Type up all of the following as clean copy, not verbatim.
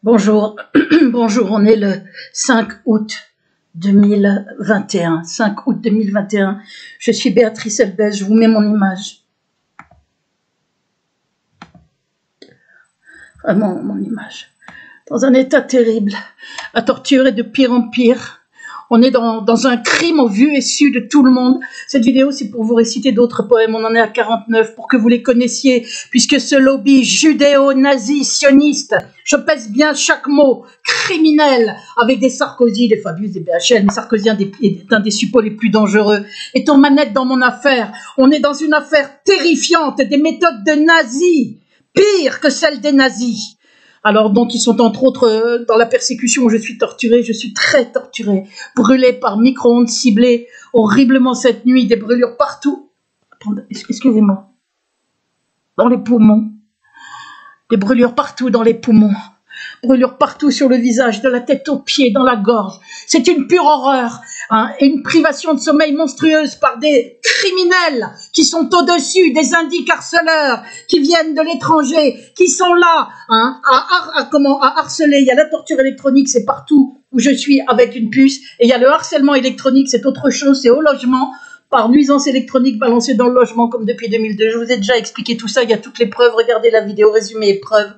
Bonjour, bonjour, on est le 5 août 2021, 5 août 2021, je suis Béatrice Elbez, je vous mets mon image, vraiment mon image, dans un état terrible, la torture est de pire en pire. On est dans un crime au vu et su de tout le monde. Cette vidéo, c'est pour vous réciter d'autres poèmes. On en est à 49 pour que vous les connaissiez, puisque ce lobby judéo-nazi sioniste, je pèse bien chaque mot, criminel, avec des Sarkozy, des Fabius, des BHL, mais Sarkozy est un des suppôts les plus dangereux, est en manette dans mon affaire. On est dans une affaire terrifiante, des méthodes de nazis, pire que celles des nazis. Alors donc ils sont entre autres dans la persécution où je suis torturée, je suis très torturée, brûlée par micro-ondes ciblées horriblement cette nuit, des brûlures partout, excusez-moi, dans les poumons, des brûlures partout dans les poumons, brûlures partout sur le visage, de la tête aux pieds, dans la gorge. C'est une pure horreur, hein, et une privation de sommeil monstrueuse par des criminels qui sont au-dessus, des indiques harceleurs qui viennent de l'étranger, qui sont là hein, à harceler. Il y a la torture électronique, c'est partout où je suis avec une puce, et il y a le harcèlement électronique, c'est autre chose, c'est au logement, par nuisance électronique balancée dans le logement comme depuis 2002. Je vous ai déjà expliqué tout ça, il y a toutes les preuves, regardez la vidéo résumé et preuves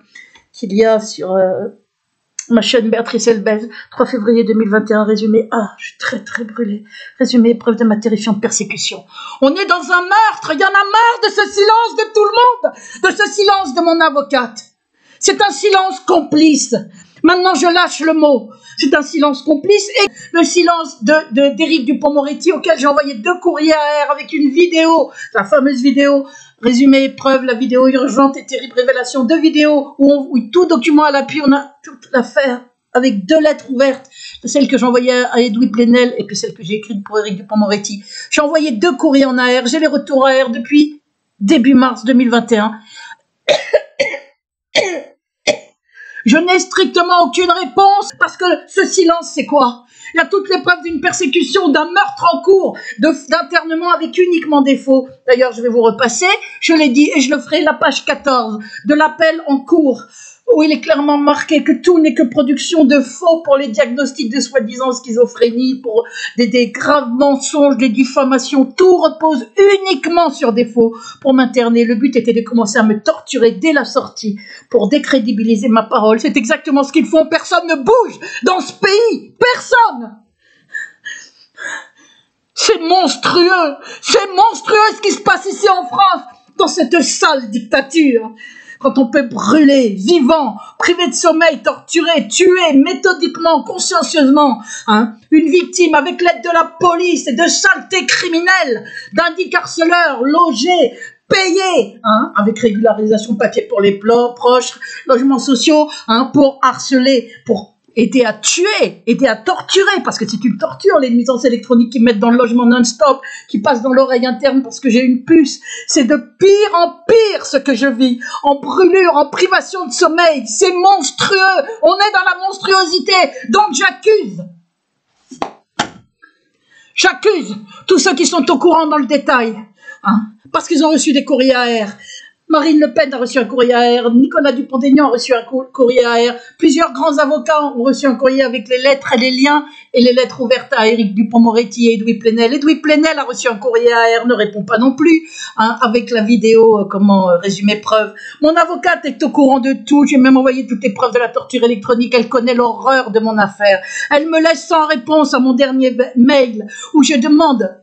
qu'il y a sur ma chaîne Béatrice Elbez, 3 février 2021, résumé. Ah, je suis très très brûlée. Résumé, preuve de ma terrifiante persécution. On est dans un meurtre, il y en a marre de ce silence de tout le monde, de ce silence de mon avocate. C'est un silence complice. Maintenant, je lâche le mot. C'est un silence complice et le silence d'Éric Dupond-Moretti auquel j'ai envoyé 2 courriers AR avec une vidéo, la fameuse vidéo, résumé, preuve, la vidéo urgente et terrible révélation, 2 vidéos où tout document à l'appui, on a toute l'affaire avec 2 lettres ouvertes, celle que j'ai envoyée à Edoui Plenel et puis celle que j'ai écrite pour Éric Dupond-Moretti. J'ai envoyé 2 courriers en AR, j'ai les retours AR depuis début mars 2021. Je n'ai strictement aucune réponse parce que ce silence, c'est quoi? Il y a toutes les preuves d'une persécution, d'un meurtre en cours, d'internement avec uniquement des faux. D'ailleurs, je vais vous repasser, je l'ai dit et je le ferai, la page 14 de l'appel en cours, où il est clairement marqué que tout n'est que production de faux pour les diagnostics de soi-disant schizophrénie, pour des graves mensonges, des diffamations. Tout repose uniquement sur des faux pour m'interner. Le but était de commencer à me torturer dès la sortie pour décrédibiliser ma parole. C'est exactement ce qu'ils font. Personne ne bouge dans ce pays. Personne. C'est monstrueux. C'est monstrueux ce qui se passe ici en France, dans cette sale dictature. Quand on peut brûler, vivant, privé de sommeil, torturé, tuer méthodiquement, consciencieusement, hein, une victime avec l'aide de la police et de saletés criminelles, d'indiques harceleurs, logés, payés, hein, avec régularisation papier pour les proches, logements sociaux, hein, pour harceler, pour aider à tuer, aider à torturer, parce que c'est une torture, les nuisances électroniques qui mettent dans le logement non-stop, qui passent dans l'oreille interne parce que j'ai une puce. C'est de pire en pire ce que je vis, en brûlure, en privation de sommeil. C'est monstrueux, on est dans la monstruosité, donc j'accuse tous ceux qui sont au courant dans le détail, hein, parce qu'ils ont reçu des courriers AR. Marine Le Pen a reçu un courrier AR, Nicolas Dupont-Aignan a reçu un courrier AR, plusieurs grands avocats ont reçu un courrier avec les lettres et les liens et les lettres ouvertes à Éric Dupond-Moretti et Edoui Plenel. Edoui Plenel a reçu un courrier AR, ne répond pas non plus, hein, avec la vidéo, résumer preuve. Mon avocate est au courant de tout, j'ai même envoyé toutes les preuves de la torture électronique, elle connaît l'horreur de mon affaire. Elle me laisse sans réponse à mon dernier mail où je demande,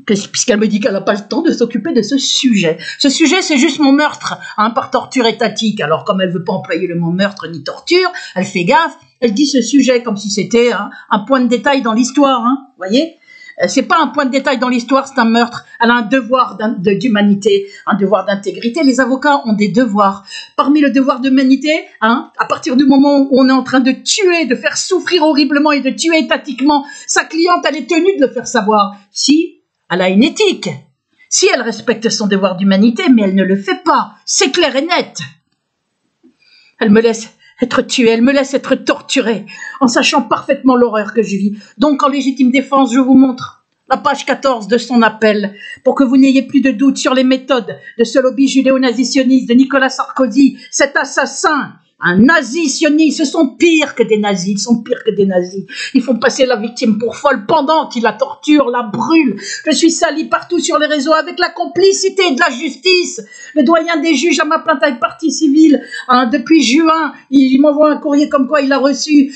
puisqu'elle me dit qu'elle n'a pas le temps de s'occuper de ce sujet. Ce sujet, c'est juste mon meurtre, hein, par torture étatique. Alors, comme elle veut pas employer le mot meurtre ni torture, elle fait gaffe, elle dit ce sujet comme si c'était un point de détail dans l'histoire, hein, voyez. C'est pas un point de détail dans l'histoire, c'est un meurtre. Elle a un devoir d'humanité, un devoir d'intégrité. Les avocats ont des devoirs. Parmi le devoir d'humanité, hein, à partir du moment où on est en train de tuer, de faire souffrir horriblement et de tuer étatiquement sa cliente, elle est tenue de le faire savoir. Si elle a une éthique, si elle respecte son devoir d'humanité, mais elle ne le fait pas, c'est clair et net. Elle me laisse être tuée, elle me laisse être torturée, en sachant parfaitement l'horreur que je vis. Donc, en légitime défense, je vous montre la page 14 de son appel, pour que vous n'ayez plus de doute sur les méthodes de ce lobby judéo-nazi sioniste de Nicolas Sarkozy, cet assassin Un nazi sioniste, ce sont pires que des nazis, ils sont pires que des nazis. Ils font passer la victime pour folle pendant qu'ils la torturent, la brûlent. Je suis sali partout sur les réseaux avec la complicité de la justice. Le doyen des juges à ma plainte avec partie civile, hein, depuis juin, il m'envoie un courrier comme quoi il a reçu,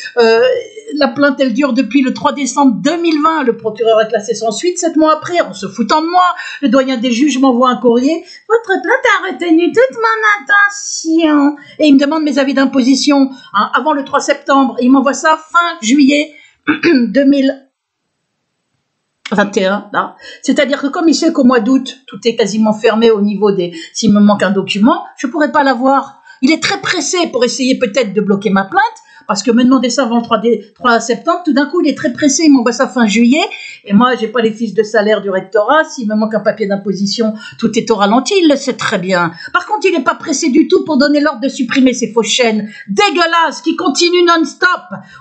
la plainte elle dure depuis le 3 décembre 2020, le procureur a classé sans suite, 7 mois après, en se foutant de moi, le doyen des juges m'envoie un courrier, votre plainte a retenu toute mon attention, et il me demande mes avis d'imposition, hein, avant le 3 septembre, il m'envoie ça fin juillet 2021, là. C'est-à-dire que comme il sait qu'au mois d'août, tout est quasiment fermé au niveau des, s'il me manque un document, je pourrais pas l'avoir. Il est très pressé pour essayer peut-être de bloquer ma plainte, parce que me demander ça avant le 3 septembre, tout d'un coup, il est très pressé, il m'envoie ça fin juillet, et moi, j'ai pas les fiches de salaire du rectorat, s'il me manque un papier d'imposition, tout est au ralenti, il le sait très bien. Par contre, il n'est pas pressé du tout pour donner l'ordre de supprimer ces fausses chaînes dégueulasses qui continuent non-stop.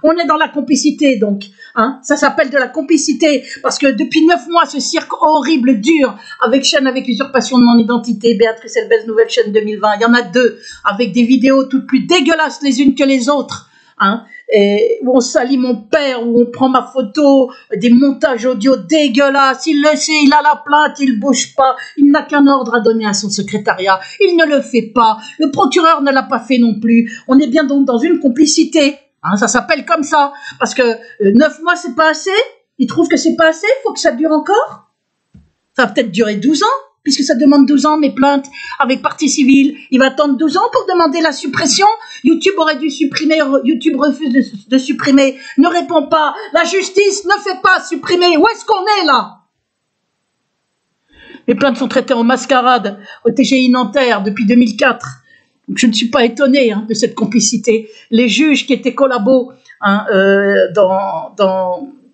On est dans la complicité, donc, hein, ça s'appelle de la complicité, parce que depuis 9 mois, ce cirque horrible dure, avec chaîne avec usurpation de mon identité, Béatrice Elbez, nouvelle chaîne 2020, il y en a 2, avec des vidéos toutes plus dégueulasses les unes que les autres, hein, et où on salit mon père, où on prend ma photo, des montages audio dégueulasses, il le sait, il a la plainte, il bouge pas, il n'a qu'un ordre à donner à son secrétariat, il ne le fait pas, le procureur ne l'a pas fait non plus, on est bien donc dans une complicité, hein, ça s'appelle comme ça, parce que 9 mois c'est pas assez, il trouve que c'est pas assez, il faut que ça dure encore, ça va peut-être durer 12 ans, puisque ça demande 12 ans, mes plaintes avec partie civile. Il va attendre 12 ans pour demander la suppression. YouTube aurait dû supprimer, YouTube refuse de supprimer, ne répond pas. La justice ne fait pas supprimer. Où est-ce qu'on est là? Mes plaintes sont traitées en mascarade au TGI Nanterre depuis 2004. Donc je ne suis pas étonnée, hein, de cette complicité. Les juges qui étaient collabos, hein,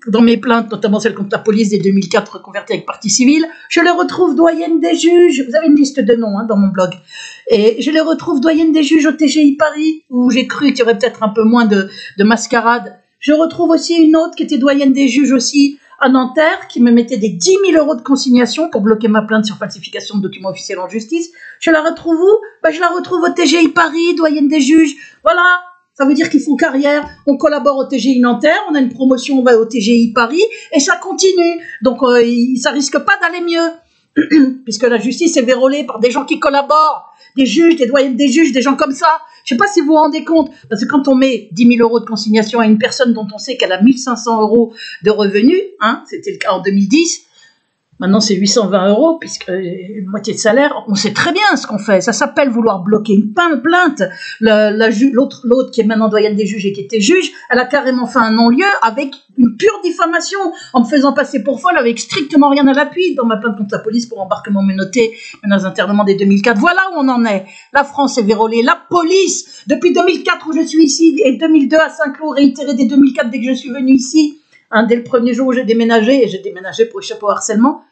dans mes plaintes, notamment celle contre la police des 2004 reconvertie avec partie civile, je les retrouve doyenne des juges, vous avez une liste de noms, hein, dans mon blog, et je les retrouve doyenne des juges au TGI Paris, où j'ai cru qu'il y aurait peut-être un peu moins de mascarade. Je retrouve aussi une autre qui était doyenne des juges aussi à Nanterre, qui me mettait des 10 000 euros de consignation pour bloquer ma plainte sur falsification de documents officiels en justice. Je la retrouve où? Je la retrouve au TGI Paris, doyenne des juges, voilà. Ça veut dire qu'ils font carrière, on collabore au TGI Nanterre, on a une promotion, on va au TGI Paris, et ça continue. Donc ça risque pas d'aller mieux, puisque la justice est vérolée par des gens qui collaborent, des juges, des doyens des juges, des gens comme ça. Je sais pas si vous vous rendez compte, parce que quand on met 10 000 euros de consignation à une personne dont on sait qu'elle a 1 500 euros de revenus, hein, c'était le cas en 2010, maintenant, c'est 820 euros, puisque une moitié de salaire, on sait très bien ce qu'on fait. Ça s'appelle vouloir bloquer une plainte. L'autre qui est maintenant doyenne des juges et qui était juge, elle a carrément fait un non-lieu avec une pure diffamation, en me faisant passer pour folle avec strictement rien à l'appui dans ma plainte contre la police pour embarquement menotté, menaces d'internement des 2004. Voilà où on en est. La France est vérolée. La police, depuis 2004 où je suis ici, et 2002 à Saint-Cloud, réitéré dès 2004 dès que je suis venue ici, hein, dès le premier jour où j'ai déménagé, et j'ai déménagé pour échapper au harcèlement.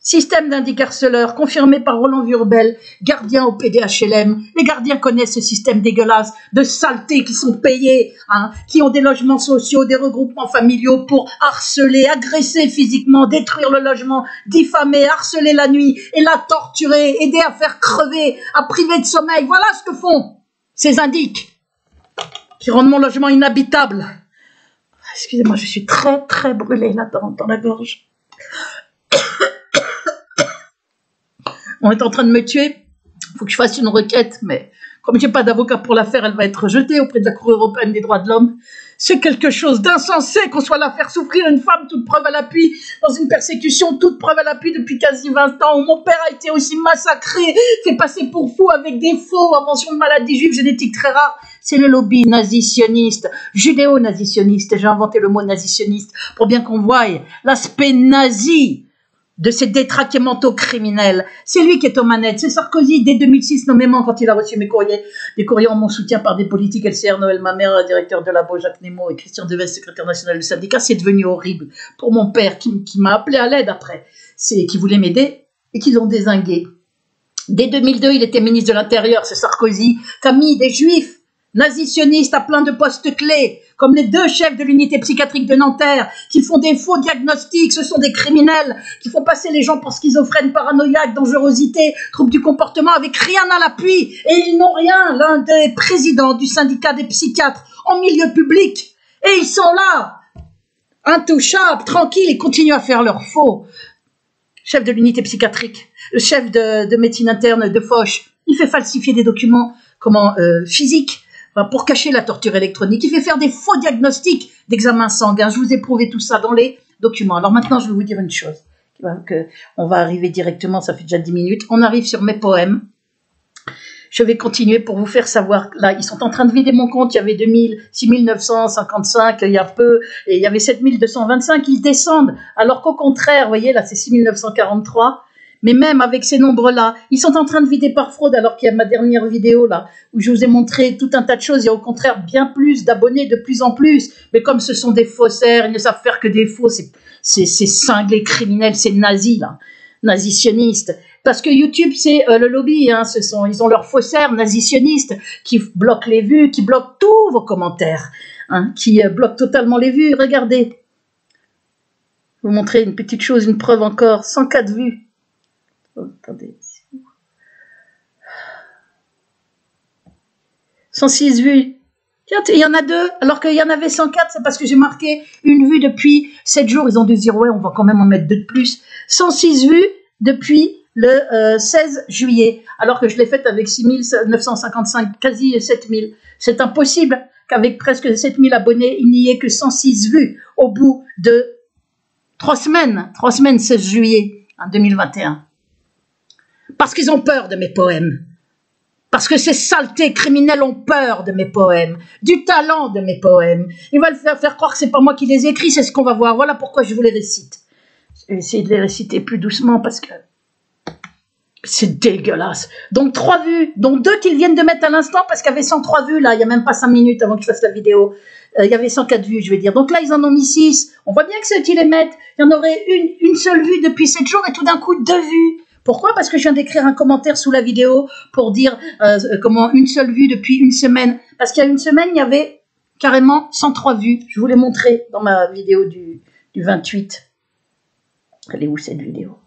Système d'indicarceleurs confirmé par Roland Vurbel, gardien au PDHLM. Les gardiens connaissent ce système dégueulasse de saletés qui sont payés, hein, qui ont des logements sociaux, des regroupements familiaux pour harceler, agresser physiquement, détruire le logement, diffamer, harceler la nuit et la torturer, aider à faire crever, à priver de sommeil. Voilà ce que font ces indiques qui rendent mon logement inhabitable. Excusez-moi, je suis très très brûlée là dans la gorge. On est en train de me tuer, il faut que je fasse une requête, mais comme j'ai pas d'avocat pour la faire, elle va être rejetée auprès de la Cour européenne des droits de l'homme. C'est quelque chose d'insensé qu'on soit là faire souffrir une femme toute preuve à l'appui, dans une persécution toute preuve à l'appui depuis quasi 20 ans, où mon père a été aussi massacré, fait passer pour fou avec des faux inventions de maladies juives génétiques très rares. C'est le lobby nazi-sioniste, judéo-nazi-sioniste, et j'ai inventé le mot nazi-sioniste pour bien qu'on voie l'aspect nazi de ces détraqués mentaux criminels. C'est lui qui est aux manettes. C'est Sarkozy, dès 2006, nommément, quand il a reçu mes courriers, des courriers en mon soutien par des politiques, LCR, Noël Mamère, directeur de Labo, Jacques Nemo, et Christian Deves, secrétaire national du syndicat. C'est devenu horrible pour mon père, qui m'a appelé à l'aide après, qui voulait m'aider, et qui l'ont dézingué. Dès 2002, il était ministre de l'Intérieur, c'est Sarkozy, famille des Juifs, nazi-sionistes à plein de postes clés, comme les 2 chefs de l'unité psychiatrique de Nanterre, qui font des faux diagnostics, ce sont des criminels, qui font passer les gens pour schizophrènes, paranoïaques, dangerosité, troubles du comportement, avec rien à l'appui, et ils n'ont rien, l'un des présidents du syndicat des psychiatres, en milieu public, et ils sont là, intouchables, tranquilles, ils continuent à faire leur faux. Chef de l'unité psychiatrique, le chef de médecine interne de Foch, il fait falsifier des documents physiques, pour cacher la torture électronique. Il fait faire des faux diagnostics d'examen sanguin. Je vous ai prouvé tout ça dans les documents. Alors maintenant, je vais vous dire une chose. On va arriver directement, ça fait déjà 10 minutes. On arrive sur mes poèmes. Je vais continuer pour vous faire savoir. Là, ils sont en train de vider mon compte. Il y avait 6955 il y a peu, et il y avait 7225. Ils descendent. Alors qu'au contraire, vous voyez, là, c'est 6943. Mais même avec ces nombres-là, ils sont en train de vider par fraude, alors qu'il y a ma dernière vidéo là, où je vous ai montré tout un tas de choses. Il y a au contraire bien plus d'abonnés, de plus en plus. Mais comme ce sont des faussaires, ils ne savent faire que des faux, c'est cinglés criminels, c'est nazis là, nazi-sionistes. Parce que YouTube, c'est le lobby, hein, ils ont leurs faussaires nazi-sionistes qui bloquent les vues, qui bloquent tous vos commentaires, hein, qui bloquent totalement les vues. Regardez, je vais vous montrer une petite chose, une preuve encore, 104 vues. Oh, attendez. 106 vues. Tiens, il y en a 2, alors qu'il y en avait 104, c'est parce que j'ai marqué une vue depuis 7 jours. Ils ont dû dire, ouais, on va quand même en mettre 2 de plus. 106 vues depuis le 16 juillet, alors que je l'ai faite avec 6955, quasi 7000. C'est impossible qu'avec presque 7000 abonnés, il n'y ait que 106 vues au bout de 3 semaines, 16 juillet 2021. Parce qu'ils ont peur de mes poèmes. Parce que ces saletés criminels ont peur de mes poèmes, du talent de mes poèmes. Ils veulent faire croire que c'est pas moi qui les écris, c'est ce qu'on va voir. Voilà pourquoi je vous les récite. Je vais essayer de les réciter plus doucement parce que c'est dégueulasse. Donc 3 vues, dont 2 qu'ils viennent de mettre à l'instant parce qu'il y avait 103 vues là, il n'y a même pas 5 minutes avant que je fasse la vidéo. Il y avait 104 vues, je vais dire. Donc là, ils en ont mis 6. On voit bien que c'est eux qui les mettent. Il y en aurait une seule vue depuis 7 jours et tout d'un coup 2 vues. Pourquoi? Parce que je viens d'écrire un commentaire sous la vidéo pour dire comment une seule vue depuis une semaine. Parce qu'il y a une semaine, il y avait carrément 103 vues. Je vous l'ai montré dans ma vidéo du 28. Elle est où cette vidéo?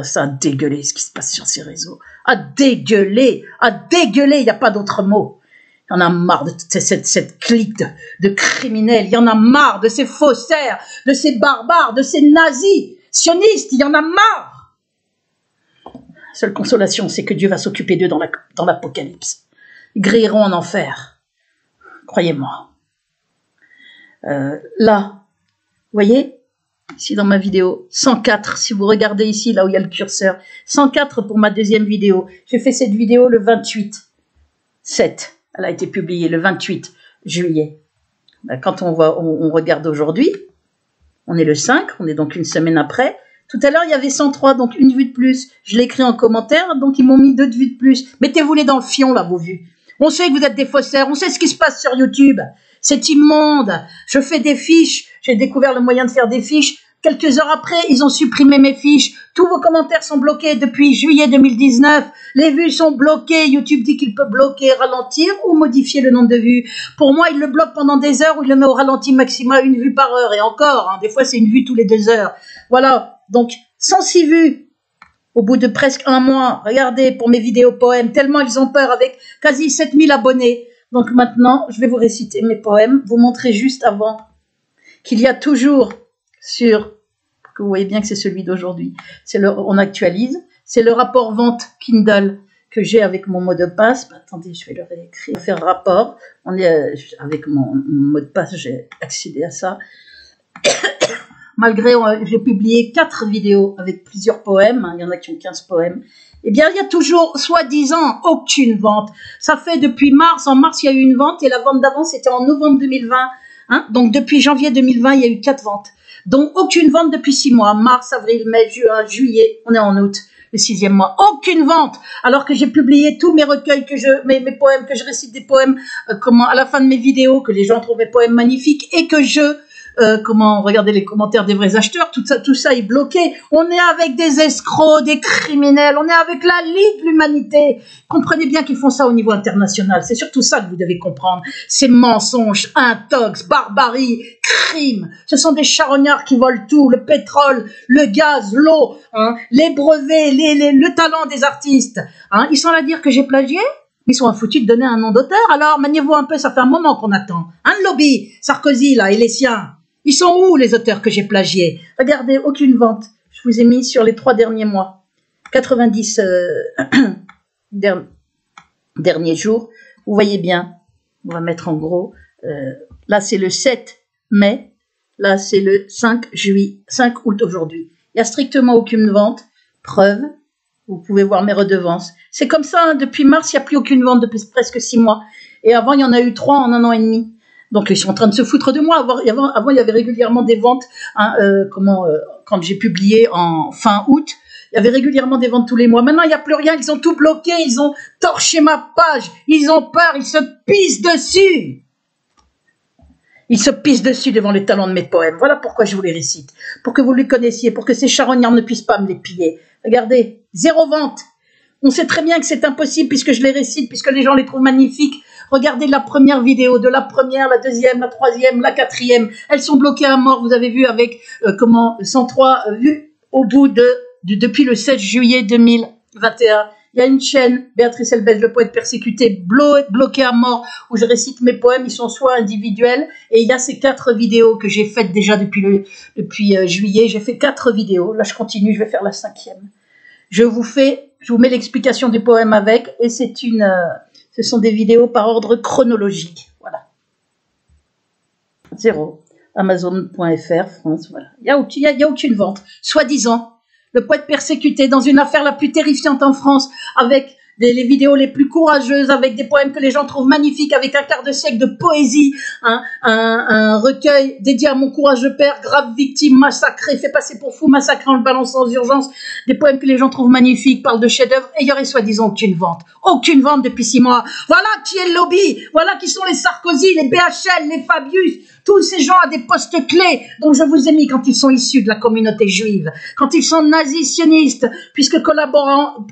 Ça a dégueulé ce qui se passe sur ces réseaux. À dégueuler, il n'y a pas d'autre mot. Il y en a marre de cette clique de criminels. Il y en a marre de ces faussaires, de ces barbares, de ces nazis sionistes. Il y en a marre. Seule consolation, c'est que Dieu va s'occuper d'eux dans l'Apocalypse. Ils grilleront en enfer. Croyez-moi. Là, vous voyez, ici dans ma vidéo, 104, si vous regardez ici, là où il y a le curseur, 104 pour ma deuxième vidéo. J'ai fait cette vidéo le 28/7. Elle a été publiée le 28 juillet. Quand on regarde aujourd'hui, on est le 5, on est donc une semaine après. Tout à l'heure, il y avait 103, donc une vue de plus. Je l'ai écrit en commentaire, donc ils m'ont mis 2 vues de plus. Mettez-vous-les dans le fion, là, vos vues. On sait que vous êtes des faussaires, on sait ce qui se passe sur YouTube. C'est immonde. Je fais des fiches. J'ai découvert le moyen de faire des fiches. Quelques heures après, ils ont supprimé mes fiches. Tous vos commentaires sont bloqués depuis juillet 2019. Les vues sont bloquées. YouTube dit qu'il peut bloquer, ralentir ou modifier le nombre de vues. Pour moi, il le bloque pendant des heures ou il le met au ralenti maximum, 1 vue par heure. Et encore, hein, des fois, c'est 1 vue tous les 2 heures. Voilà. Donc, 106 vues au bout de presque 1 mois. Regardez pour mes vidéos poèmes, tellement ils ont peur avec quasi 7000 abonnés. Donc maintenant, je vais vous réciter mes poèmes, vous montrer juste avant qu'il y a toujours sur, que vous voyez bien que c'est celui d'aujourd'hui, on actualise, c'est le rapport vente Kindle que j'ai avec mon mot de passe. Attendez, je vais le réécrire, faire rapport. Avec mon mot de passe, j'ai accédé à ça. Malgré, j'ai publié 4 vidéos avec plusieurs poèmes, hein, il y en a qui ont 15 poèmes, eh bien, il y a toujours, soi-disant, aucune vente. Ça fait depuis mars, en mars, il y a eu une vente, et la vente d'avant, c'était en novembre 2020. Hein, donc, depuis janvier 2020, il y a eu 4 ventes. Donc, aucune vente depuis 6 mois. Mars, avril, mai, juin, juillet, on est en août, le 6e mois. Aucune vente. Alors que j'ai publié tous mes recueils, mes poèmes, que je récite des poèmes, à la fin de mes vidéos, que les gens trouvent mes poèmes magnifiques, et que je comment, regardez les commentaires des vrais acheteurs, tout ça est bloqué. On est avec des escrocs, des criminels, on est avec la Ligue de l'Humanité. Comprenez bien qu'ils font ça au niveau international. C'est surtout ça que vous devez comprendre. Ces mensonges, intox, barbarie, crimes. Ce sont des charognards qui volent tout, le pétrole, le gaz, l'eau, hein, les brevets, le talent des artistes. Hein. Ils sont là à dire que j'ai plagié. Ils sont foutus de donner un nom d'auteur. Alors, maniez-vous un peu, ça fait un moment qu'on attend. Un lobby, Sarkozy, là, et les siens. Ils sont où, les auteurs que j'ai plagiés? Regardez, aucune vente. Je vous ai mis sur les 3 derniers mois. 90 derniers jours. Vous voyez bien. On va mettre en gros. Là, c'est le 7 mai. Là, c'est le 5 août aujourd'hui. Il n'y a strictement aucune vente. Preuve. Vous pouvez voir mes redevances. C'est comme ça, hein, depuis mars, il n'y a plus aucune vente depuis presque 6 mois. Et avant, il y en a eu 3 en 1 an et demi. Donc, ils sont en train de se foutre de moi. Avant il y avait régulièrement des ventes. Hein, quand j'ai publié en fin août, il y avait régulièrement des ventes tous les mois. Maintenant, il n'y a plus rien. Ils ont tout bloqué. Ils ont torché ma page. Ils ont peur. Ils se pissent dessus. Ils se pissent dessus devant les talents de mes poèmes. Voilà pourquoi je vous les récite. Pour que vous les connaissiez. Pour que ces charognards ne puissent pas me les piller. Regardez, 0 vente. On sait très bien que c'est impossible puisque je les récite, puisque les gens les trouvent magnifiques. Regardez la première vidéo, de la première, la deuxième, la troisième, la quatrième. Elles sont bloquées à mort, vous avez vu avec 103 vues au bout depuis le 7 juillet 2021. Il y a une chaîne, Béatrice Elbez, le poète persécuté, bloqué à mort, où je récite mes poèmes. Ils sont soit individuels, et il y a ces 4 vidéos que j'ai faites déjà depuis juillet. J'ai fait 4 vidéos. Là, je continue, je vais faire la 5e. Je vous mets l'explication du poème avec, et ce sont des vidéos par ordre chronologique. Voilà. 0. Amazon.fr, France, voilà. Il y a aucune vente. Soi-disant. Le poète persécuté dans une affaire la plus terrifiante en France, avec les vidéos les plus courageuses, avec des poèmes que les gens trouvent magnifiques, avec un quart de siècle de poésie, un recueil dédié à mon courageux père, grave victime, massacré, fait passer pour fou, massacré en le balançant aux urgences, des poèmes que les gens trouvent magnifiques, parlent de chefs-d'œuvre, et il y aurait soi-disant aucune vente. Aucune vente depuis 6 mois. Voilà qui est le lobby, voilà qui sont les Sarkozy, les BHL, les Fabius, tous ces gens à des postes clés dont je vous ai mis quand ils sont issus de la communauté juive, quand ils sont nazis sionistes, puisque collaborant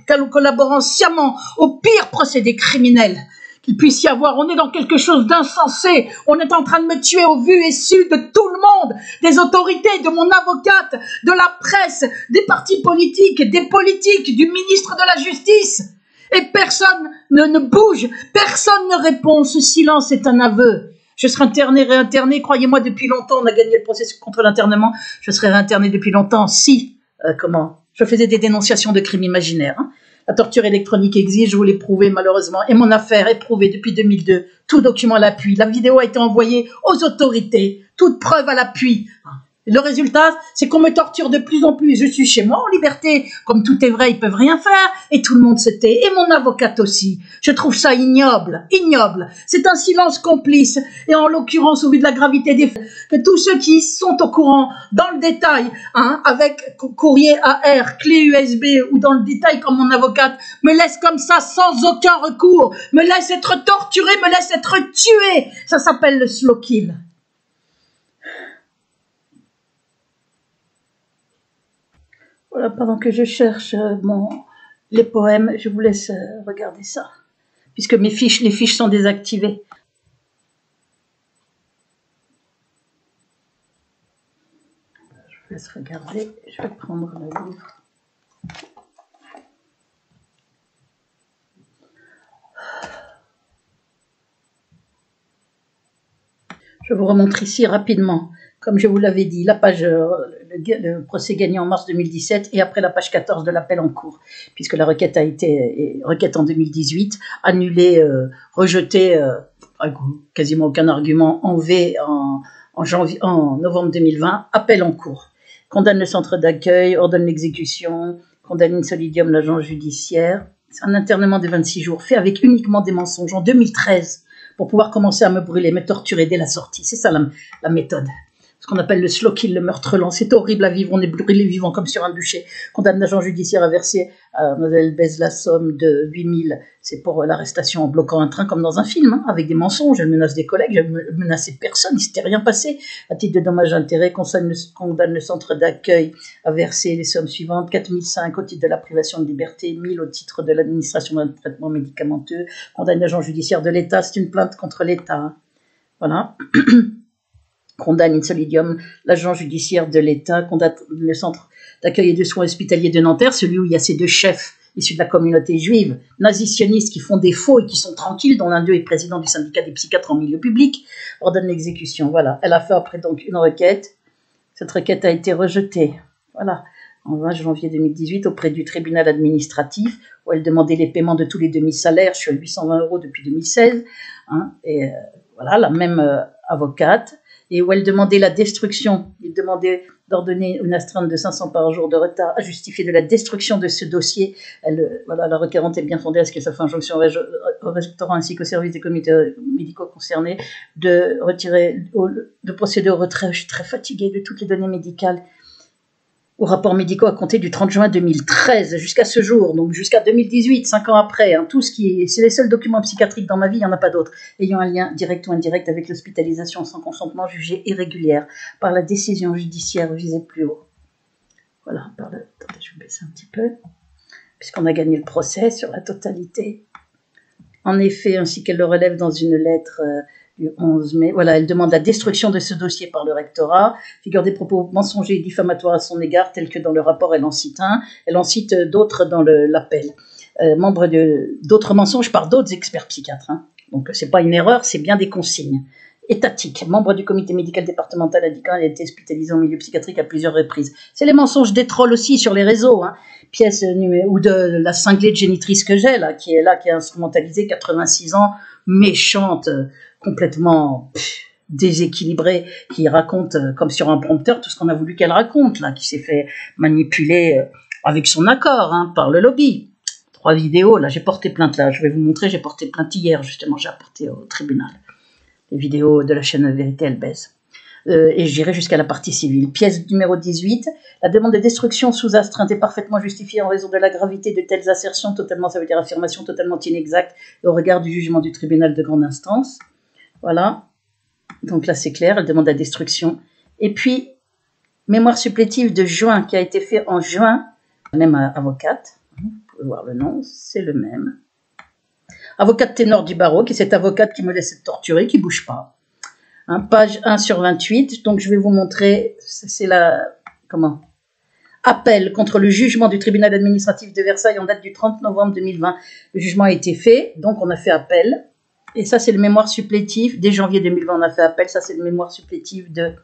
sciemment au pire procédé criminel qu'il puisse y avoir. On est dans quelque chose d'insensé. On est en train de me tuer au vu et su de tout le monde, des autorités, de mon avocate, de la presse, des partis politiques, des politiques, du ministre de la Justice. Et personne ne bouge, personne ne répond. Ce silence est un aveu. Je serai interné, réinterné. Croyez-moi, depuis longtemps, on a gagné le procès contre l'internement. Je serai réinterné depuis longtemps si, je faisais des dénonciations de crimes imaginaires. Hein. La torture électronique existe, je vous l'ai prouvé malheureusement. Et mon affaire est prouvée depuis 2002. Tout document à l'appui. La vidéo a été envoyée aux autorités. Toute preuve à l'appui. Le résultat, c'est qu'on me torture de plus en plus. Je suis chez moi en liberté. Comme tout est vrai, ils peuvent rien faire. Et tout le monde se tait. Et mon avocate aussi. Je trouve ça ignoble. Ignoble. C'est un silence complice. Et en l'occurrence, au vu de la gravité des faits, que tous ceux qui sont au courant, dans le détail, avec courrier AR, clé USB, ou dans le détail comme mon avocate, me laissent comme ça, sans aucun recours. Me laissent être torturé, me laissent être tué. Ça s'appelle le slow kill. Voilà, pendant que je cherche les poèmes, je vous laisse regarder ça, puisque les fiches sont désactivées. Je vous laisse regarder, je vais prendre le livre. Je vous remontre ici rapidement, comme je vous l'avais dit, la page, le procès gagné en mars 2017 et après la page 14 de l'appel en cours, puisque la requête a été requête en 2018, annulée, rejetée, quasiment aucun argument, en V en novembre 2020, appel en cours. Condamne le centre d'accueil, ordonne l'exécution, condamne in solidium l'agent judiciaire. C'est un internement de 26 jours, fait avec uniquement des mensonges en 2013, pour pouvoir commencer à me brûler, me torturer dès la sortie. C'est ça la méthode. ce qu'on appelle le slow kill, le meurtre lent. C'est horrible à vivre, on est brûlé vivant comme sur un bûcher. Condamne l'agent judiciaire à verser à Mlle Bez la somme de 8 000. C'est pour l'arrestation en bloquant un train comme dans un film, hein, avec des mensonges. Elle menace des collègues, elle menaçait personne, il ne s'était rien passé. À titre de dommages et intérêts, condamne le centre d'accueil à verser les sommes suivantes: 4 500 au titre de la privation de liberté, 1 000 au titre de l'administration d'un traitement médicamenteux. Condamne l'agent judiciaire de l'État, c'est une plainte contre l'État. Hein. Voilà. Condamne in solidium l'agent judiciaire de l'État, condamne le centre d'accueil et de soins hospitaliers de Nanterre, celui où il y a ces deux chefs issus de la communauté juive, nazis-sionistes qui font des faux et qui sont tranquilles, dont l'un d'eux est président du syndicat des psychiatres en milieu public, ordonne l'exécution. Voilà. Elle a fait après donc une requête. Cette requête a été rejetée. Voilà. En 20 janvier 2018, auprès du tribunal administratif, où elle demandait les paiements de tous les demi-salaires. Je suis à 820 € depuis 2016. Hein, et voilà, la même avocate. Et où elle demandait la destruction. Il demandait d'ordonner une astreinte de 500 par jour de retard à justifier de la destruction de ce dossier. Voilà, la requérante est bien fondée à ce que ça fait injonction au restaurant ainsi qu'au service des comités médicaux concernés de procéder au retrait. Je suis très fatiguée de toutes les données médicales aux rapports médicaux à compter du 30 juin 2013 jusqu'à ce jour, donc jusqu'à 2018, 5 ans après. Hein, tout ce qui est, c'est les seuls documents psychiatriques dans ma vie, il n'y en a pas d'autres, ayant un lien direct ou indirect avec l'hospitalisation sans consentement jugée irrégulière par la décision judiciaire visée plus haut. Voilà, attendez, je vais baisser un petit peu, puisqu'on a gagné le procès sur la totalité. En effet, ainsi qu'elle le relève dans une lettre du 11 mai, voilà, elle demande la destruction de ce dossier par le rectorat, figure des propos mensongers et diffamatoires à son égard, tels que dans le rapport, elle en cite un, elle en cite d'autres dans l'appel. Membre d'autres mensonges par d'autres experts psychiatres. Hein. Donc, c'est pas une erreur, c'est bien des consignes. Étatique, membre du comité médical départemental indiquant qu'elle a été hospitalisée en milieu psychiatrique à plusieurs reprises. C'est les mensonges des trolls aussi sur les réseaux, hein. Pièce ou de la cinglée de génitrice que j'ai là, qui est instrumentalisée, 86 ans, méchante, complètement déséquilibrée, qui raconte comme sur un prompteur tout ce qu'on a voulu qu'elle raconte là, qui s'est fait manipuler avec son accord, hein, par le lobby. 3 vidéos, là j'ai porté plainte là, je vais vous montrer, j'ai porté plainte hier justement, j'ai apporté au tribunal. Les vidéos de la chaîne Vérité, elle baise. Et j'irai jusqu'à la partie civile. Pièce numéro 18. La demande de destruction sous astreinte est parfaitement justifiée en raison de la gravité de telles assertions, totalement, ça veut dire affirmation totalement inexacte au regard du jugement du tribunal de grande instance. Voilà. Donc là, c'est clair, elle demande la destruction. Et puis, mémoire supplétive de juin, qui a été fait en juin, la même avocate. Vous pouvez voir le nom, c'est le même. Avocate ténor du barreau, qui est cette avocate qui me laisse torturer, qui ne bouge pas. Hein, page 1 sur 28. Donc, je vais vous montrer, c'est appel contre le jugement du tribunal administratif de Versailles en date du 30 novembre 2020. Le jugement a été fait, donc on a fait appel. Et ça, c'est le mémoire supplétif. Dès janvier 2020, on a fait appel. Ça, c'est le mémoire supplétif de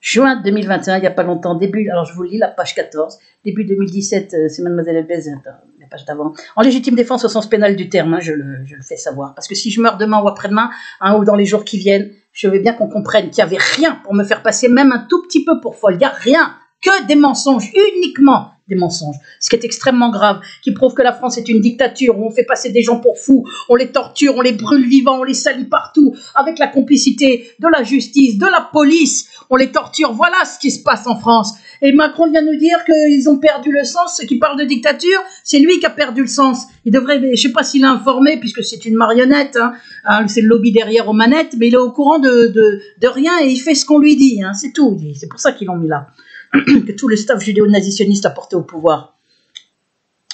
juin 2021, il n'y a pas longtemps. Alors je vous lis la page 14. Début 2017, c'est Mademoiselle Elbez, la page d'avant. En légitime défense au sens pénal du terme, hein, je le fais savoir. Parce que si je meurs demain ou après-demain, hein, ou dans les jours qui viennent, je veux bien qu'on comprenne qu'il n'y avait rien pour me faire passer, même un tout petit peu pour folle. Il n'y a rien, que des mensonges, uniquement des mensonges. Ce qui est extrêmement grave, qui prouve que la France est une dictature où on fait passer des gens pour fous, on les torture, on les brûle vivants, on les salit partout, avec la complicité de la justice, de la police, on les torture. Voilà ce qui se passe en France. Et Macron vient nous dire qu'ils ont perdu le sens. Ceux qui parlent de dictature, c'est lui qui a perdu le sens. Il devrait, je ne sais pas s'il est informé, puisque c'est une marionnette, hein, c'est le lobby derrière aux manettes, mais il est au courant de rien et il fait ce qu'on lui dit. Hein, c'est tout. C'est pour ça qu'ils l'ont mis là. Que tout le staff judéo-nazitionniste a porté au pouvoir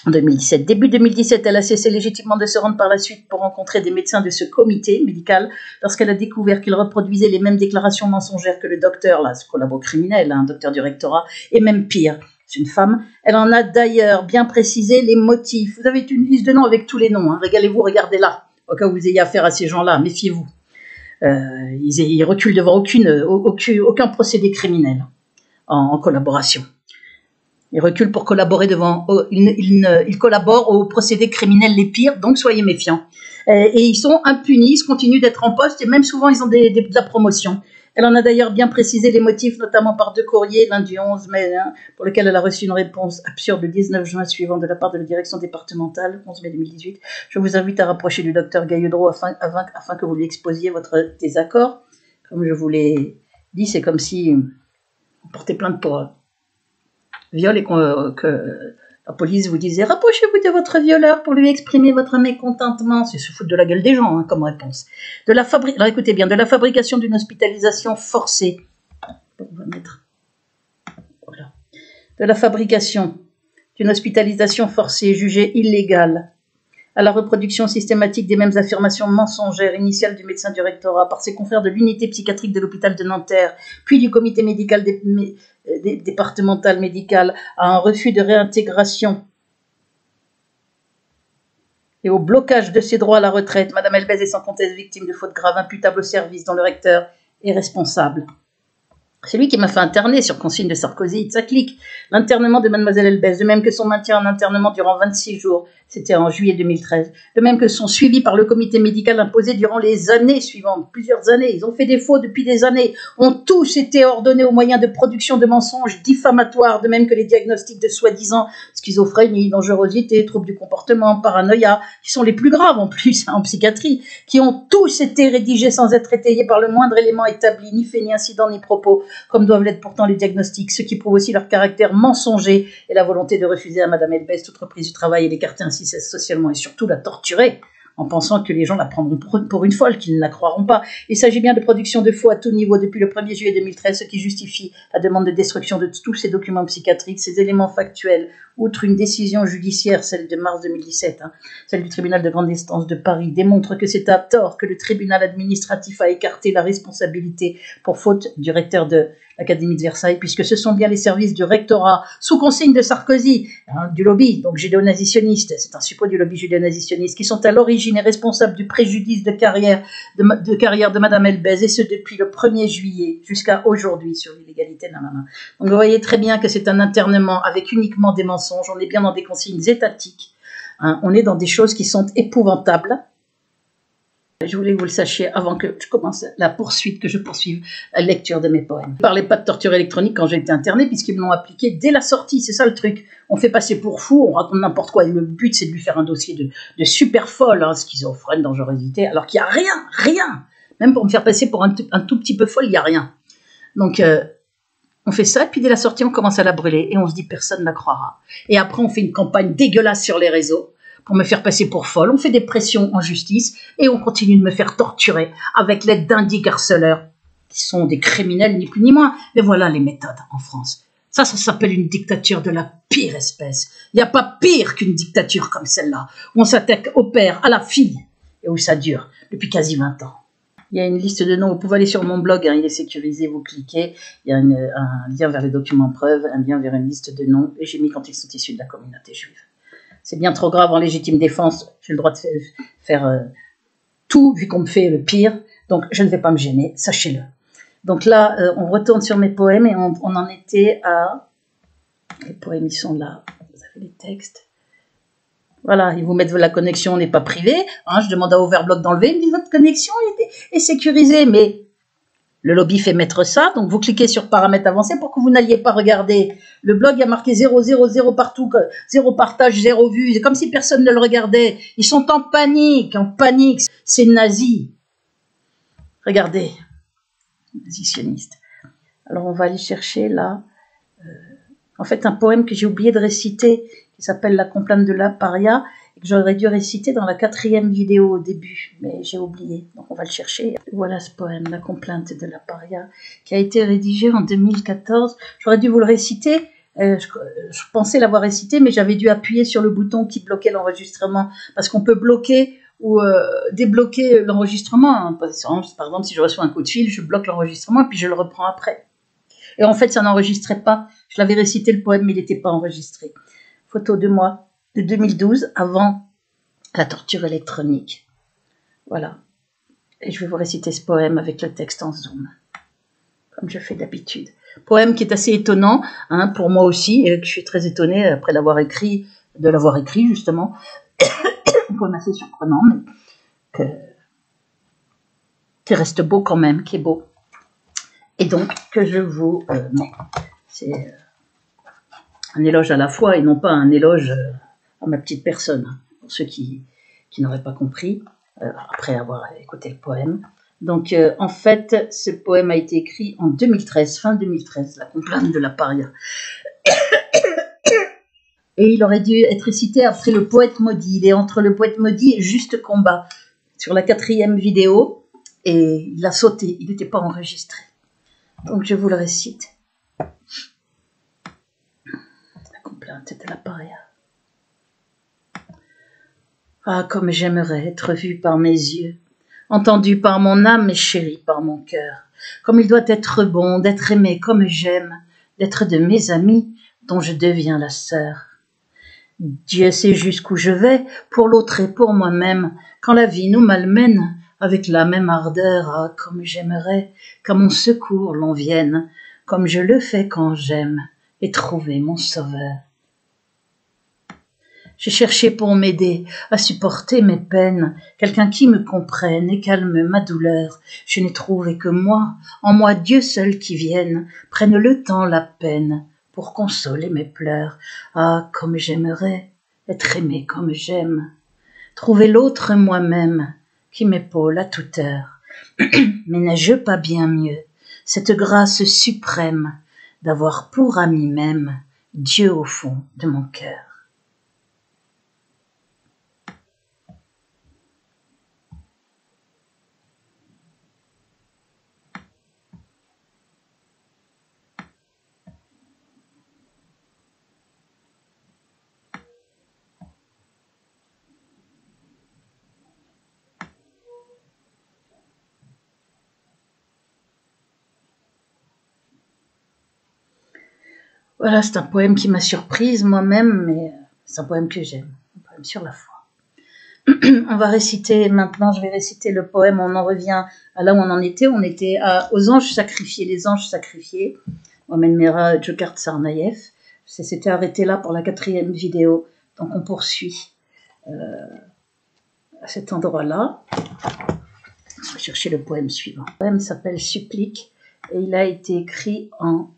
en 2017. Début 2017, elle a cessé légitimement de se rendre par la suite pour rencontrer des médecins de ce comité médical lorsqu'elle a découvert qu'ils reproduisaient les mêmes déclarations mensongères que le docteur, là, ce collabo criminel, un docteur du rectorat, et même pire. C'est une femme. Elle en a d'ailleurs bien précisé les motifs. Vous avez une liste de noms avec tous les noms. Hein. Régalez-vous, regardez-la. Au cas où vous ayez affaire à ces gens-là, méfiez-vous. Ils reculent devant aucun procédé criminel en collaboration. Ils reculent pour collaborer ils collaborent aux procédés criminels les pires, donc soyez méfiants. Et ils sont impunis, ils continuent d'être en poste et même souvent ils ont de la promotion. Elle en a d'ailleurs bien précisé les motifs, notamment par 2 courriers, l'un du 11 mai, hein, pour lequel elle a reçu une réponse absurde le 19 juin suivant de la part de la direction départementale, 11 mai 2018. Je vous invite à rapprocher du docteur Gailledreau afin que vous lui exposiez votre désaccord, comme je vous l'ai dit c'est comme si on portait plainte pour viol et que la police vous disait « Rapprochez-vous de votre violeur pour lui exprimer votre mécontentement ». C'est se foutre de la gueule des gens comme réponse. Alors écoutez bien, de la fabrication d'une hospitalisation forcée. On va mettre... Voilà. De la fabrication d'une hospitalisation forcée jugée illégale à la reproduction systématique des mêmes affirmations mensongères initiales du médecin du rectorat par ses confrères de l'unité psychiatrique de l'hôpital de Nanterre, puis du comité médical départemental médical, à un refus de réintégration et au blocage de ses droits à la retraite, Madame Elbez est sans conteste victime de fautes graves imputables au service dont le recteur est responsable. C'est lui qui m'a fait interner sur consigne de Sarkozy et de sa clique. L'internement de Mademoiselle Elbez, de même que son maintien en internement durant 26 jours, c'était en juillet 2013, de même que son suivi par le comité médical imposé durant les années suivantes, plusieurs années. Ils ont fait défaut depuis des années, ont tous été ordonnés au moyen de production de mensonges diffamatoires, de même que les diagnostics de soi-disant schizophrénie, dangerosité, troubles du comportement, paranoïa, qui sont les plus graves en plus en psychiatrie, qui ont tous été rédigés sans être étayés par le moindre élément établi, ni fait, ni incident, ni propos, comme doivent l'être pourtant les diagnostics, ce qui prouve aussi leur caractère mensonger et la volonté de refuser à Madame Elbez toute reprise du travail et l'écarter ainsi socialement et surtout la torturer en pensant que les gens la prendront pour une folle, qu'ils ne la croiront pas. Il s'agit bien de production de faux à tout niveau depuis le 1er juillet 2013, ce qui justifie la demande de destruction de tous ces documents psychiatriques, ces éléments factuels, outre une décision judiciaire, celle de mars 2017, celle du tribunal de grande instance de Paris, démontre que c'est à tort que le tribunal administratif a écarté la responsabilité pour faute du recteur de l'Académie de Versailles, puisque ce sont bien les services du rectorat, sous consigne de Sarkozy, du lobby, donc judéo-nazitionniste, c'est un suppôt du lobby judéo-nazitionniste, qui sont à l'origine et responsables du préjudice de carrière de Madame Elbez, et ce depuis le 1er juillet jusqu'à aujourd'hui sur l'illégalité. Donc vous voyez très bien que c'est un internement avec uniquement des mensonges, on est bien dans des consignes étatiques, on est dans des choses qui sont épouvantables. Je voulais que vous le sachiez avant que je commence la poursuite, que je poursuive la lecture de mes poèmes. Je ne parlais pas de torture électronique quand j'ai été internée, puisqu'ils me l'ont appliqué dès la sortie, c'est ça le truc. On fait passer pour fou, on raconte n'importe quoi, et le but c'est de lui faire un dossier de super folle, schizophrène, dangerosité, alors qu'il n'y a rien. Même pour me faire passer pour un tout petit peu folle, il n'y a rien. Donc, on fait ça, et puis dès la sortie, on commence à la brûler, et on se dit personne ne la croira. Et après, on fait une campagne dégueulasse sur les réseaux, pour me faire passer pour folle, on fait des pressions en justice et on continue de me faire torturer avec l'aide d'indiques harceleurs qui sont des criminels ni plus ni moins. Mais voilà les méthodes en France. Ça s'appelle une dictature de la pire espèce. Il n'y a pas pire qu'une dictature comme celle-là, où on s'attaque au père, à la fille, et où ça dure depuis quasi 20 ans. Il y a une liste de noms, vous pouvez aller sur mon blog, il est sécurisé, vous cliquez, il y a un lien vers les documents preuves, un lien vers une liste de noms, et j'ai mis quand ils sont issus de la communauté juive. C'est bien trop grave en légitime défense, j'ai le droit de faire tout, vu qu'on me fait le pire, donc je ne vais pas me gêner, sachez-le. Donc là, on retourne sur mes poèmes et on en était à... Les poèmes, ils sont là, vous avez les textes. Voilà, ils vous mettent la connexion n'est pas privée, je demande à Overblock d'enlever, ils me disent votre connexion est sécurisée, mais... Le lobby fait mettre ça, donc vous cliquez sur paramètres avancés pour que vous n'alliez pas regarder. Le blog a marqué 0, 0, 0 partout, 0 partage, 0 vue, c'est comme si personne ne le regardait. Ils sont en panique, c'est nazi. Regardez, nazi-sioniste. Alors on va aller chercher là, en fait un poème que j'ai oublié de réciter, qui s'appelle La complainte de la paria, que j'aurais dû réciter dans la 4e vidéo au début, mais j'ai oublié, donc on va le chercher. Voilà ce poème, La complainte de la paria, qui a été rédigé en 2014. J'aurais dû vous le réciter, je pensais l'avoir récité, mais j'avais dû appuyer sur le bouton qui bloquait l'enregistrement, parce qu'on peut bloquer ou débloquer l'enregistrement. Par exemple, si je reçois un coup de fil, je bloque l'enregistrement, et puis je le reprends après. Et en fait, ça n'enregistrait pas. Je l'avais récité le poème, mais il n'était pas enregistré. Photo de moi, de 2012, avant la torture électronique. Voilà. Et je vais vous réciter ce poème avec le texte en zoom, comme je fais d'habitude. Poème qui est assez étonnant, pour moi aussi, et que je suis très étonnée après de l'avoir écrit justement. Un poème assez surprenant, mais qui reste beau quand même, qui est beau. Et donc, que je vous mets. C'est un éloge à la fois et non pas un éloge à ma petite personne, pour ceux qui n'auraient pas compris, après avoir écouté le poème. Donc, en fait, ce poème a été écrit en 2013, fin 2013, la complainte de la paria. Et il aurait dû être récité après le poète maudit. Il est entre le poète maudit et Juste Combat, sur la 4e vidéo, et il a sauté, il n'était pas enregistré. Donc, je vous le récite. La complainte de la paria. Ah, comme j'aimerais être vu par mes yeux, entendu par mon âme et chéri par mon cœur, comme il doit être bon d'être aimé comme j'aime, d'être de mes amis dont je deviens la sœur. Dieu sait jusqu'où je vais, pour l'autre et pour moi-même, quand la vie nous malmène, avec la même ardeur, ah, comme j'aimerais qu'à mon secours l'on vienne, comme je le fais quand j'aime, et trouver mon sauveur. J'ai cherché pour m'aider à supporter mes peines, quelqu'un qui me comprenne et calme ma douleur. Je n'ai trouvé que moi, en moi Dieu seul qui vienne, prenne le temps, la peine, pour consoler mes pleurs. Ah, comme j'aimerais être aimé comme j'aime, trouver l'autre moi-même, qui m'épaule à toute heure. Mais n'ai-je pas bien mieux, cette grâce suprême, d'avoir pour ami même Dieu au fond de mon cœur. Voilà, c'est un poème qui m'a surprise moi-même, mais c'est un poème que j'aime, un poème sur la foi. On va réciter, maintenant je vais réciter le poème, on en revient à là où on était aux anges sacrifiés, les anges sacrifiés, Mohamed Merah Djokhar Tsarnaev, c'était arrêté là pour la 4e vidéo, donc on poursuit à cet endroit-là. On va chercher le poème suivant. Le poème s'appelle Supplique et il a été écrit en...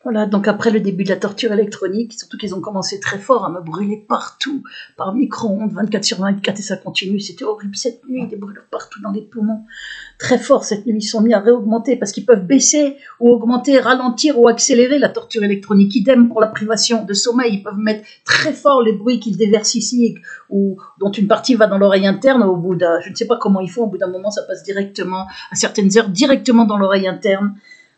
Voilà, donc après le début de la torture électronique, surtout qu'ils ont commencé très fort à me brûler partout, par micro-ondes, 24/24, et ça continue, c'était horrible cette nuit, des brûlures partout dans les poumons, très fort cette nuit, ils sont mis à réaugmenter, parce qu'ils peuvent baisser, ou augmenter, ralentir, ou accélérer la torture électronique, idem pour la privation de sommeil, ils peuvent mettre très fort les bruits qu'ils déversent ici, ou dont une partie va dans l'oreille interne, au bout d'un, je ne sais pas comment ils font, au bout d'un moment ça passe directement, à certaines heures, directement dans l'oreille interne.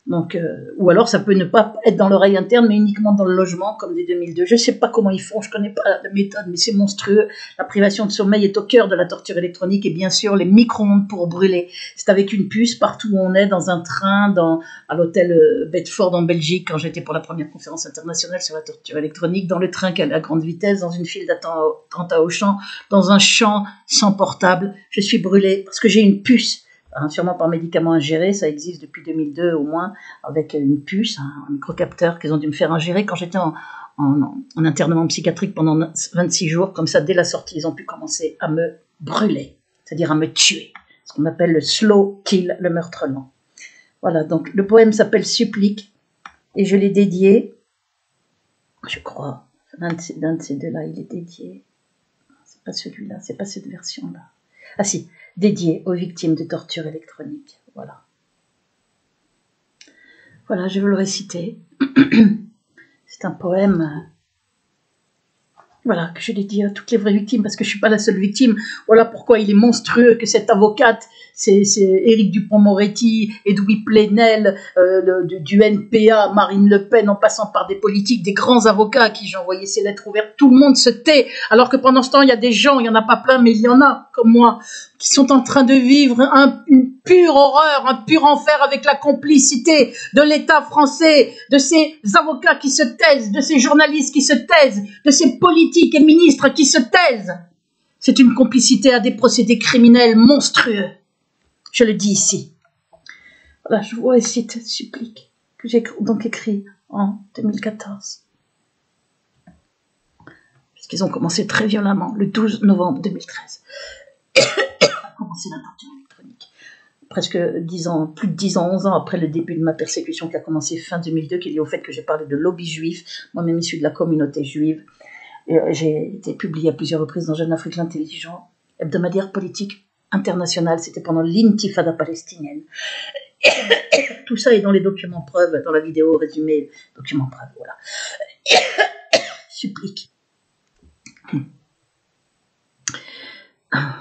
Donc, ou alors ça peut ne pas être dans l'oreille interne, mais uniquement dans le logement, comme dès 2002. Je ne sais pas comment ils font, je ne connais pas la méthode, mais c'est monstrueux. La privation de sommeil est au cœur de la torture électronique, et bien sûr, les micro-ondes pour brûler. C'est avec une puce, partout où on est, dans un train, à l'hôtel Bedford en Belgique, quand j'étais pour la première conférence internationale sur la torture électronique, dans le train qui allait à grande vitesse, dans une file d'attente à Auchan, dans un champ sans portable. Je suis brûlée parce que j'ai une puce. Sûrement par médicament ingéré, ça existe depuis 2002 au moins, avec une puce, un microcapteur qu'ils ont dû me faire ingérer quand j'étais en internement psychiatrique pendant 26 jours. Comme ça, dès la sortie, ils ont pu commencer à me brûler, c'est-à-dire à me tuer, ce qu'on appelle le slow kill, le meurtre lent. Voilà, donc le poème s'appelle Supplique, et je l'ai dédié, je crois, d'un de ces deux-là, il est dédié, c'est pas celui-là, c'est pas cette version-là. Ah si, dédié aux victimes de torture électronique. Voilà. Voilà, je vais le réciter. C'est un poème, voilà, que je dédie à toutes les vraies victimes, parce que je ne suis pas la seule victime. Voilà pourquoi il est monstrueux que cette avocate, c'est Éric Dupond-Moretti, Edoui Plenel, du NPA, Marine Le Pen, en passant par des politiques, des grands avocats à qui j'ai envoyé ces lettres ouvertes. Tout le monde se tait, alors que pendant ce temps, il y a des gens, il n'y en a pas plein, mais il y en a, comme moi, qui sont en train de vivre une pure horreur, un pur enfer avec la complicité de l'État français, de ces avocats qui se taisent, de ces journalistes qui se taisent, de ces politiques et ministres qui se taisent. C'est une complicité à des procédés criminels monstrueux. Je le dis ici. Voilà, je vous récite Supplique, que j'ai donc écrit en 2014. Puisqu'ils ont commencé très violemment, le 12 novembre 2013. Commencé la torture électronique. Presque 10 ans, plus de 10 ans, 11 ans après le début de ma persécution qui a commencé fin 2002, qui est lié au fait que j'ai parlé de lobby juif, moi-même issu de la communauté juive. Et j'ai été publié à plusieurs reprises dans Jeune Afrique l'intelligent, hebdomadaire politique international, c'était pendant l'intifada palestinienne. Tout ça est dans les documents preuves, dans la vidéo résumée, documents preuves, voilà. Supplique.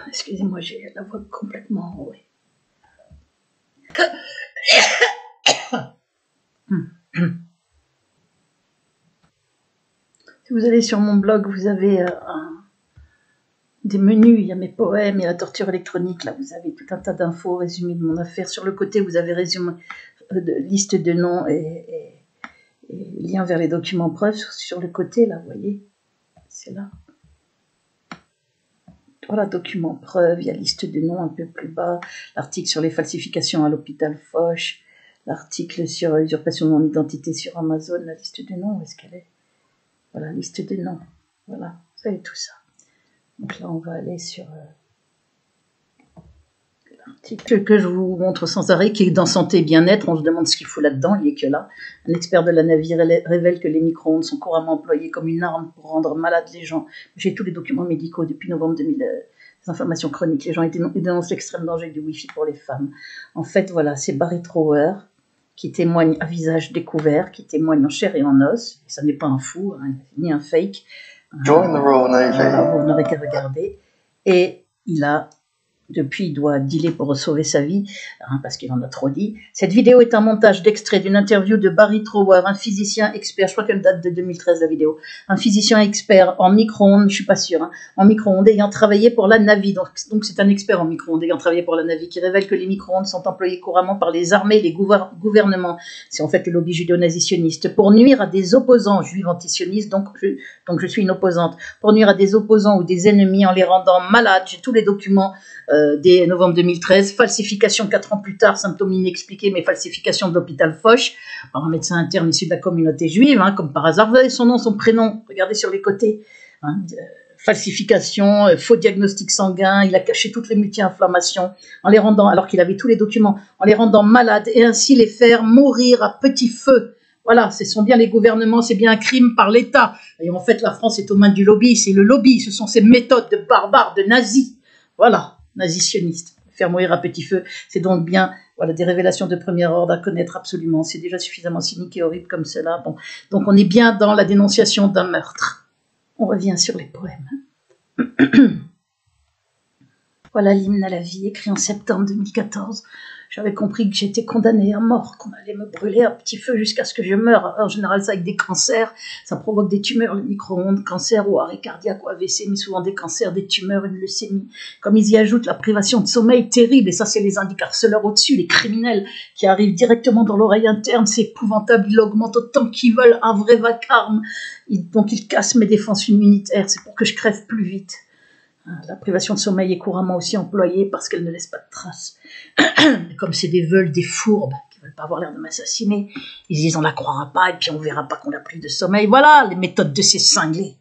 Excusez-moi, j'ai la voix complètement enrouée. Si vous allez sur mon blog, vous avez des menus, il y a mes poèmes, il y a la torture électronique, là vous avez tout un tas d'infos, résumé de mon affaire. Sur le côté, vous avez résumé liste de noms et lien vers les documents preuves. Sur le côté, là, vous voyez, c'est là. Voilà, documents preuves, il y a liste de noms un peu plus bas, l'article sur les falsifications à l'hôpital Foch, l'article sur l'usurpation de mon identité sur Amazon, la liste de noms, où est-ce qu'elle est? Voilà, liste de noms, voilà, vous avez tout ça. Donc là, on va aller sur l'article que je vous montre sans arrêt, qui est dans Santé et Bien-être. On se demande ce qu'il faut là-dedans, il n'y est que là. Un expert de la Navy révèle que les micro-ondes sont couramment employés comme une arme pour rendre malades les gens. J'ai tous les documents médicaux depuis novembre 2000, des informations chroniques. Les gens dénoncent l'extrême danger du Wi-Fi pour les femmes. En fait, voilà, c'est Barry Trower qui témoigne à visage découvert, qui témoigne en chair et en os. Et ça n'est pas un fou, hein, ni un fake. Join the Royal Navy. Voilà, vous n'aurez qu'à regarder. Et depuis, il doit dealer pour sauver sa vie, hein, parce qu'il en a trop dit. Cette vidéo est un montage d'extrait d'une interview de Barry Trower, un physicien expert, je crois qu'elle date de 2013 la vidéo, un physicien expert en micro-ondes, je suis pas sûre, hein, en micro-ondes ayant travaillé pour la Navy, donc c'est un expert en micro-ondes ayant travaillé pour la Navy, qui révèle que les micro-ondes sont employés couramment par les armées et les gouvernements, c'est en fait le lobby judéo-nazi-sioniste, pour nuire à des opposants juifs antisionistes, donc je suis une opposante, pour nuire à des opposants ou des ennemis en les rendant malades. J'ai tous les documents dès novembre 2013, falsification 4 ans plus tard, symptômes inexpliqués, mais falsification de l'hôpital Foch, par un médecin interne issu de la communauté juive, hein, comme par hasard. Vous avez son nom, son prénom, regardez sur les côtés. Hein, falsification, faux diagnostic sanguin, il a caché toutes les multi-inflammations, en les rendant, alors qu'il avait tous les documents, en les rendant malades, et ainsi les faire mourir à petit feu. Voilà, ce sont bien les gouvernements, c'est bien un crime par l'État. Et en fait, la France est aux mains du lobby, c'est le lobby, ce sont ces méthodes de barbares, de nazis. Voilà. Nazi-sioniste, faire mourir à petit feu, c'est donc bien voilà, des révélations de premier ordre à connaître absolument, c'est déjà suffisamment cynique et horrible comme cela. Bon. Donc on est bien dans la dénonciation d'un meurtre. On revient sur les poèmes. Voilà l'hymne à la vie, écrit en septembre 2014. J'avais compris que j'étais condamnée à mort, qu'on allait me brûler à petit feu jusqu'à ce que je meure. En général, ça avec des cancers, ça provoque des tumeurs, le micro-ondes, cancer ou arrêt cardiaque ou AVC, mais souvent des cancers, des tumeurs, une leucémie. Comme ils y ajoutent la privation de sommeil terrible, et ça c'est les indicarceleurs au-dessus, les criminels qui arrivent directement dans l'oreille interne, c'est épouvantable, ils l'augmentent autant qu'ils veulent, un vrai vacarme. Donc ils cassent mes défenses immunitaires, c'est pour que je crève plus vite. La privation de sommeil est couramment aussi employée parce qu'elle ne laisse pas de traces. Comme c'est des veules, des fourbes qui ne veulent pas avoir l'air de m'assassiner, ils disent on la croira pas et puis on verra pas qu'on a plus de sommeil. Voilà les méthodes de ces cinglés,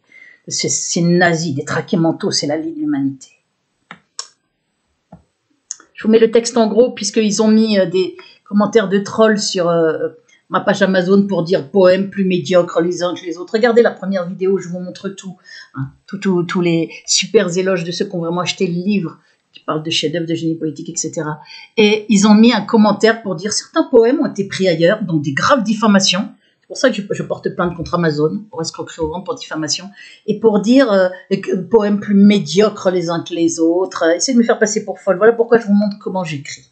de ces nazis, des traqués mentaux, c'est la lie de l'humanité. Je vous mets le texte en gros puisqu'ils ont mis des commentaires de trolls sur ma page Amazon pour dire poèmes plus médiocres les uns que les autres. Regardez la première vidéo, je vous montre tout. Hein, tous les super éloges de ceux qui ont vraiment acheté le livre, qui parlent de chefs-d'œuvre, de génie politique, etc. Et ils ont mis un commentaire pour dire certains poèmes ont été pris ailleurs, donc des graves diffamations. C'est pour ça que je porte plainte contre Amazon, pour escroquerie au ventre, pour diffamation, et pour dire poèmes plus médiocres les uns que les autres. Essayez de me faire passer pour folle. Voilà pourquoi je vous montre comment j'écris.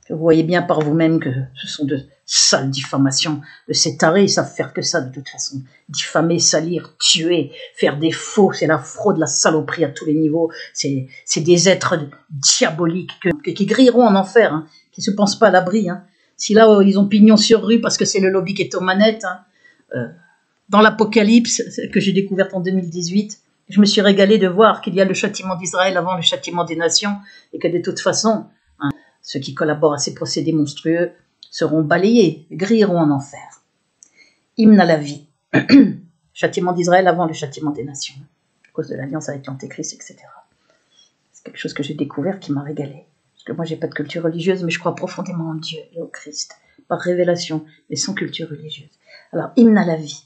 Vous voyez bien par vous-même que ce sont de sales diffamations de ces tarés, ils savent faire que ça de toute façon. Diffamer, salir, tuer, faire des faux, c'est la fraude, la saloperie à tous les niveaux. C'est des êtres diaboliques qui grilleront en enfer, hein, qui ne se pensent pas à l'abri. Hein. Si là, ils ont pignon sur rue parce que c'est le lobby qui est aux manettes, hein, dans l'Apocalypse que j'ai découverte en 2018, je me suis régalée de voir qu'il y a le châtiment d'Israël avant le châtiment des nations et que de toute façon, hein, ceux qui collaborent à ces procédés monstrueux seront balayés, grilleront en enfer. Hymne à la vie. Châtiment d'Israël avant le châtiment des nations, à cause de l'alliance avec l'Antéchrist, etc. C'est quelque chose que j'ai découvert qui m'a régalé. Parce que moi, j'ai pas de culture religieuse, mais je crois profondément en Dieu et au Christ, par révélation, mais sans culture religieuse. Alors, hymne à la vie.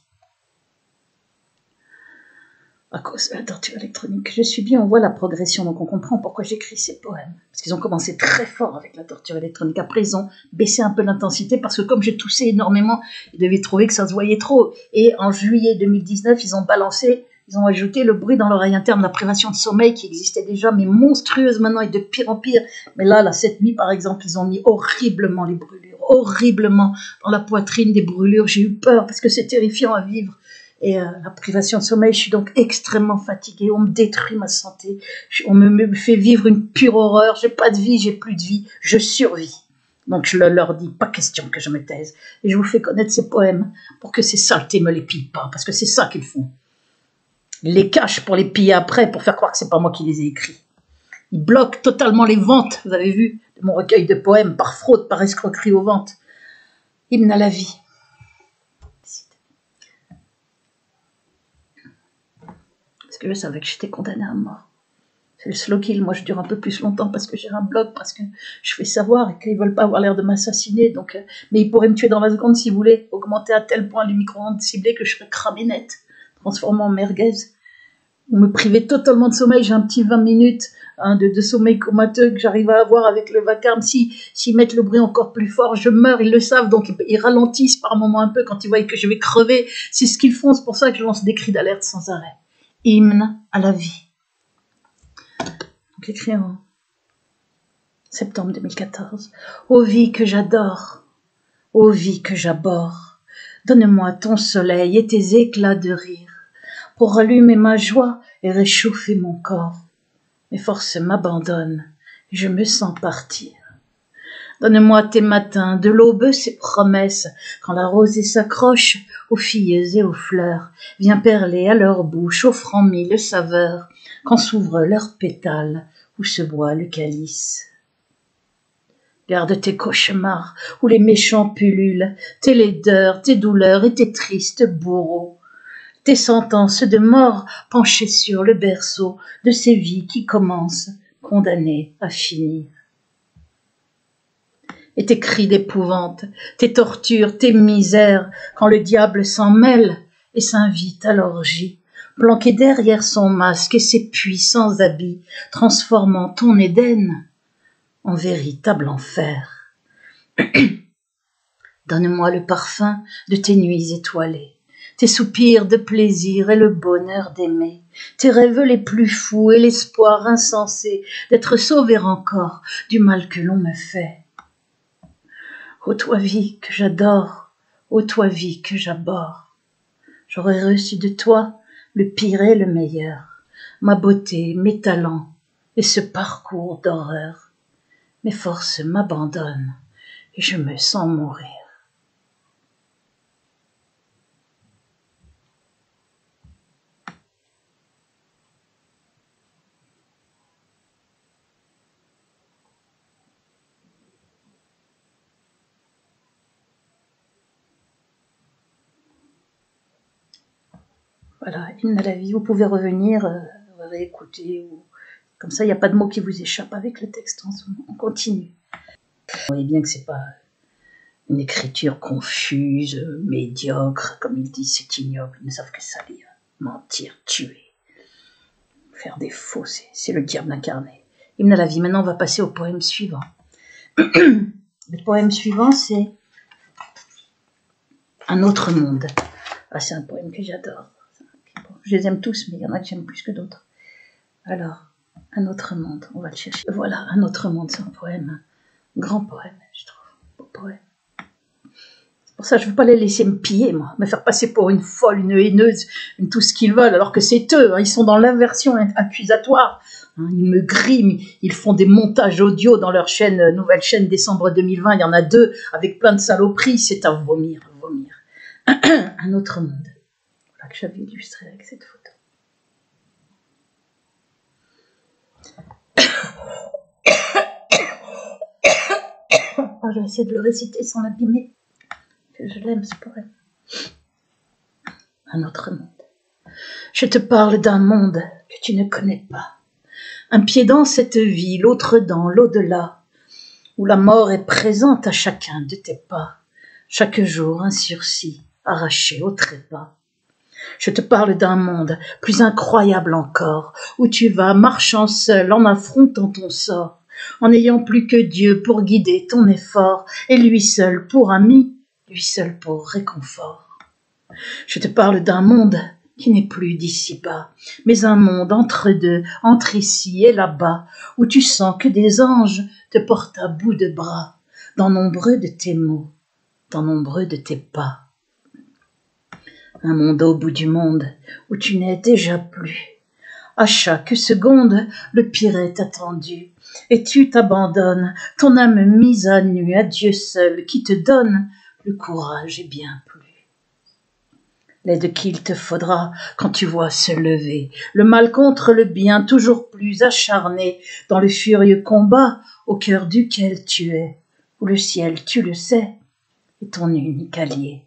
à cause de la torture électronique que je subis, on voit la progression, donc on comprend pourquoi j'écris ces poèmes. Parce qu'ils ont commencé très fort avec la torture électronique. Après, ils ont baissé un peu l'intensité parce que comme j'ai toussé énormément, ils devaient trouver que ça se voyait trop. Et en juillet 2019, ils ont ajouté le bruit dans l'oreille interne, la privation de sommeil qui existait déjà, mais monstrueuse maintenant et de pire en pire. Mais là, cette nuit, par exemple, ils ont mis horriblement les brûlures, horriblement dans la poitrine des brûlures. J'ai eu peur parce que c'est terrifiant à vivre. Et la privation de sommeil, je suis donc extrêmement fatiguée, on me détruit ma santé, on me fait vivre une pure horreur, j'ai pas de vie, j'ai plus de vie, je survis. Donc je leur dis, pas question que je me taise. Et je vous fais connaître ces poèmes pour que ces saletés me les pillent pas, parce que c'est ça qu'ils font. Ils les cachent pour les piller après, pour faire croire que c'est pas moi qui les ai écrits. Ils bloquent totalement les ventes, vous avez vu, de mon recueil de poèmes, par fraude, par escroquerie aux ventes. Hymne à la vie. Parce que je savais que j'étais condamnée à mort. C'est le slow kill, moi je dure un peu plus longtemps parce que j'ai un blog, parce que je fais savoir et qu'ils veulent pas avoir l'air de m'assassiner, donc, mais ils pourraient me tuer dans la seconde s'ils voulaient, augmenter à tel point les micro-ondes ciblées que je serais cramée net, transformée en merguez, ou me priver totalement de sommeil, j'ai un petit 20 minutes de sommeil comateux que j'arrive à avoir avec le vacarme, s'ils mettent le bruit encore plus fort, je meurs, ils le savent, donc ils ralentissent par moments un peu quand ils voient que je vais crever, c'est ce qu'ils font, c'est pour ça que je lance des cris d'alerte sans arrêt. Hymne à la vie. Donc écrit en septembre 2014. Ô vie que j'adore, ô vie que j'abhorre, donne-moi ton soleil et tes éclats de rire, pour rallumer ma joie et réchauffer mon corps. Mes forces m'abandonnent, et je me sens partir. Donne-moi tes matins, de l'aube ses promesses, quand la rosée s'accroche aux filles et aux fleurs, vient perler à leur bouche, offrant mille saveurs, quand s'ouvrent leurs pétales, où se boit le calice. Garde tes cauchemars, où les méchants pullulent, tes laideurs, tes douleurs et tes tristes bourreaux, tes sentences de mort penchées sur le berceau de ces vies qui commencent, condamnées à finir. Et tes cris d'épouvante, tes tortures, tes misères, quand le diable s'en mêle et s'invite à l'orgie, planqué derrière son masque et ses puissants habits, transformant ton Éden en véritable enfer. Donne-moi le parfum de tes nuits étoilées, tes soupirs de plaisir et le bonheur d'aimer, tes rêves les plus fous et l'espoir insensé d'être sauvé encore du mal que l'on me fait. Ô toi vie que j'adore, ô toi vie que j'abhorre, j'aurais reçu de toi le pire et le meilleur, ma beauté, mes talents et ce parcours d'horreur. Mes forces m'abandonnent et je me sens mourir. Voilà, hymne à la vie, vous pouvez revenir, réécouter, ou... comme ça il n'y a pas de mots qui vous échappent avec le texte, on continue. Vous voyez bien que c'est pas une écriture confuse, médiocre, comme ils disent, c'est ignoble, ils ne savent que ça lire, mentir, tuer, faire des faux, c'est le diable incarné. Hymne à la vie, maintenant on va passer au poème suivant. Le poème suivant c'est Un autre monde. Ah, c'est un poème que j'adore. Je les aime tous, mais il y en a que j'aime plus que d'autres. Alors, Un autre monde, on va le chercher. Voilà, Un autre monde, c'est un poème, un grand poème, je trouve, beau poème. C'est pour ça que je ne veux pas les laisser me piller, moi, me faire passer pour une folle, une haineuse, tout ce qu'ils veulent, alors que c'est eux, hein, ils sont dans l'inversion accusatoire. Hein, ils me griment, ils font des montages audio dans leur chaîne, nouvelle chaîne décembre 2020, il y en a 2, avec plein de saloperies, c'est à vomir, vomir. Un autre monde. Voilà que j'avais illustré avec cette photo. Oh, je vais essayer de le réciter sans l'abîmer. Je l'aime ce poème. Un autre monde. Je te parle d'un monde que tu ne connais pas. Un pied dans cette vie, l'autre dans l'au-delà, où la mort est présente à chacun de tes pas. Chaque jour un sursis arraché au trépas. Je te parle d'un monde plus incroyable encore, où tu vas marchant seul en affrontant ton sort, en n'ayant plus que Dieu pour guider ton effort, et lui seul pour ami, lui seul pour réconfort. Je te parle d'un monde qui n'est plus d'ici-bas, mais un monde entre deux, entre ici et là-bas, où tu sens que des anges te portent à bout de bras, dans nombreux de tes mots, dans nombreux de tes pas. Un monde au bout du monde, où tu n'es déjà plus. À chaque seconde, le pire est attendu, et tu t'abandonnes, ton âme mise à nu à Dieu seul, qui te donne le courage et bien plus. L'aide qu'il te faudra quand tu vois se lever le mal contre le bien toujours plus acharné dans le furieux combat au cœur duquel tu es, où le ciel, tu le sais, est ton unique allié.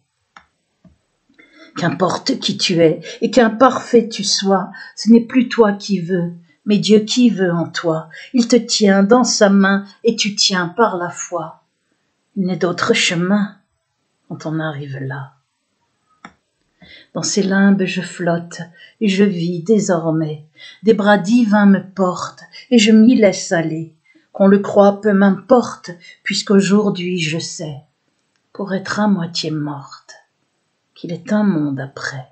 Qu'importe qui tu es et qu'imparfait tu sois, ce n'est plus toi qui veux, mais Dieu qui veut en toi. Il te tient dans sa main et tu tiens par la foi. Il n'est d'autre chemin quand on arrive là. Dans ces limbes je flotte et je vis désormais. Des bras divins me portent et je m'y laisse aller. Qu'on le croie, peu m'importe, puisqu'aujourd'hui je sais, pour être à moitié morte, qu'il est un monde après.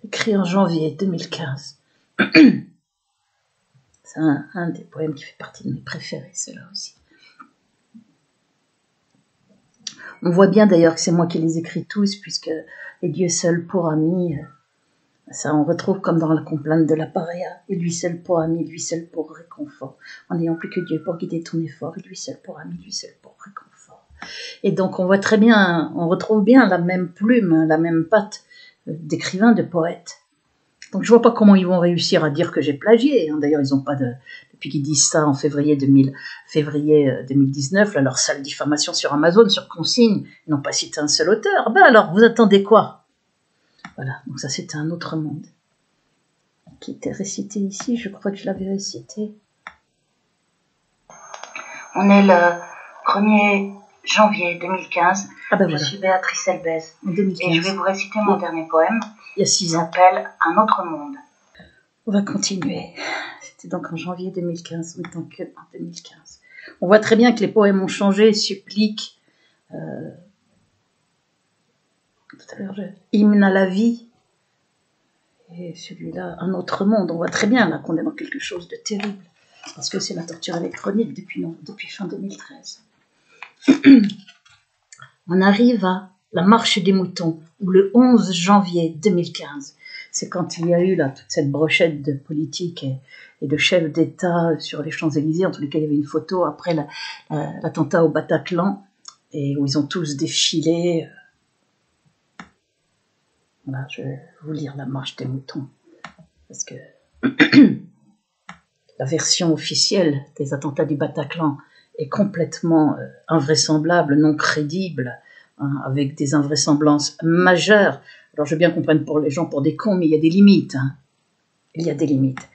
Écrit en janvier 2015. C'est un des poèmes qui fait partie de mes préférés, celui-là aussi. On voit bien d'ailleurs que c'est moi qui les écris tous, puisque les dieux seuls pour amis, ça on retrouve comme dans la complainte de la paria, et lui seul pour ami, lui seul pour réconfort, en n'ayant plus que Dieu pour guider ton effort, et lui seul pour ami, lui seul pour réconfort. Et donc on voit très bien, on retrouve bien la même plume, la même patte d'écrivain, de poète. Donc je vois pas comment ils vont réussir à dire que j'ai plagié. D'ailleurs, ils n'ont pas de... Depuis qu'ils disent ça en février 2019, là, leur sale diffamation sur Amazon, sur consigne, ils n'ont pas cité un seul auteur. Ben alors, vous attendez quoi? Voilà, donc ça c'était un autre monde. Qui était récité ici, je crois que je l'avais récité. On est le 1er janvier 2015. Ah ben je voilà. suis Béatrice Elbez. En 2015. Et je vais vous réciter mon dernier poème. Il y a 6 ans. Il s'appelle Un autre monde. On va continuer. C'était donc en janvier 2015, en tant que en 2015. On voit très bien que les poèmes ont changé, supplique, tout à l'heure, hymne à la vie, et celui-là, Un autre monde. On voit très bien là qu'on est dans quelque chose de terrible, parce que c'est la torture électronique depuis fin 2013. On arrive à la marche des moutons, ou le 11 janvier 2015. C'est quand il y a eu là toute cette brochette de politiques et de chefs d'État sur les Champs-Élysées, entre lesquels il y avait une photo après l'attentat au Bataclan, et où ils ont tous défilé. Voilà, je vais vous lire la marche des moutons, parce que la version officielle des attentats du Bataclan est complètement invraisemblable, non crédible, hein, avec des invraisemblances majeures. Alors je veux bien qu'on prenne pour les gens pour des cons, mais il y a des limites. Hein. Il y a des limites.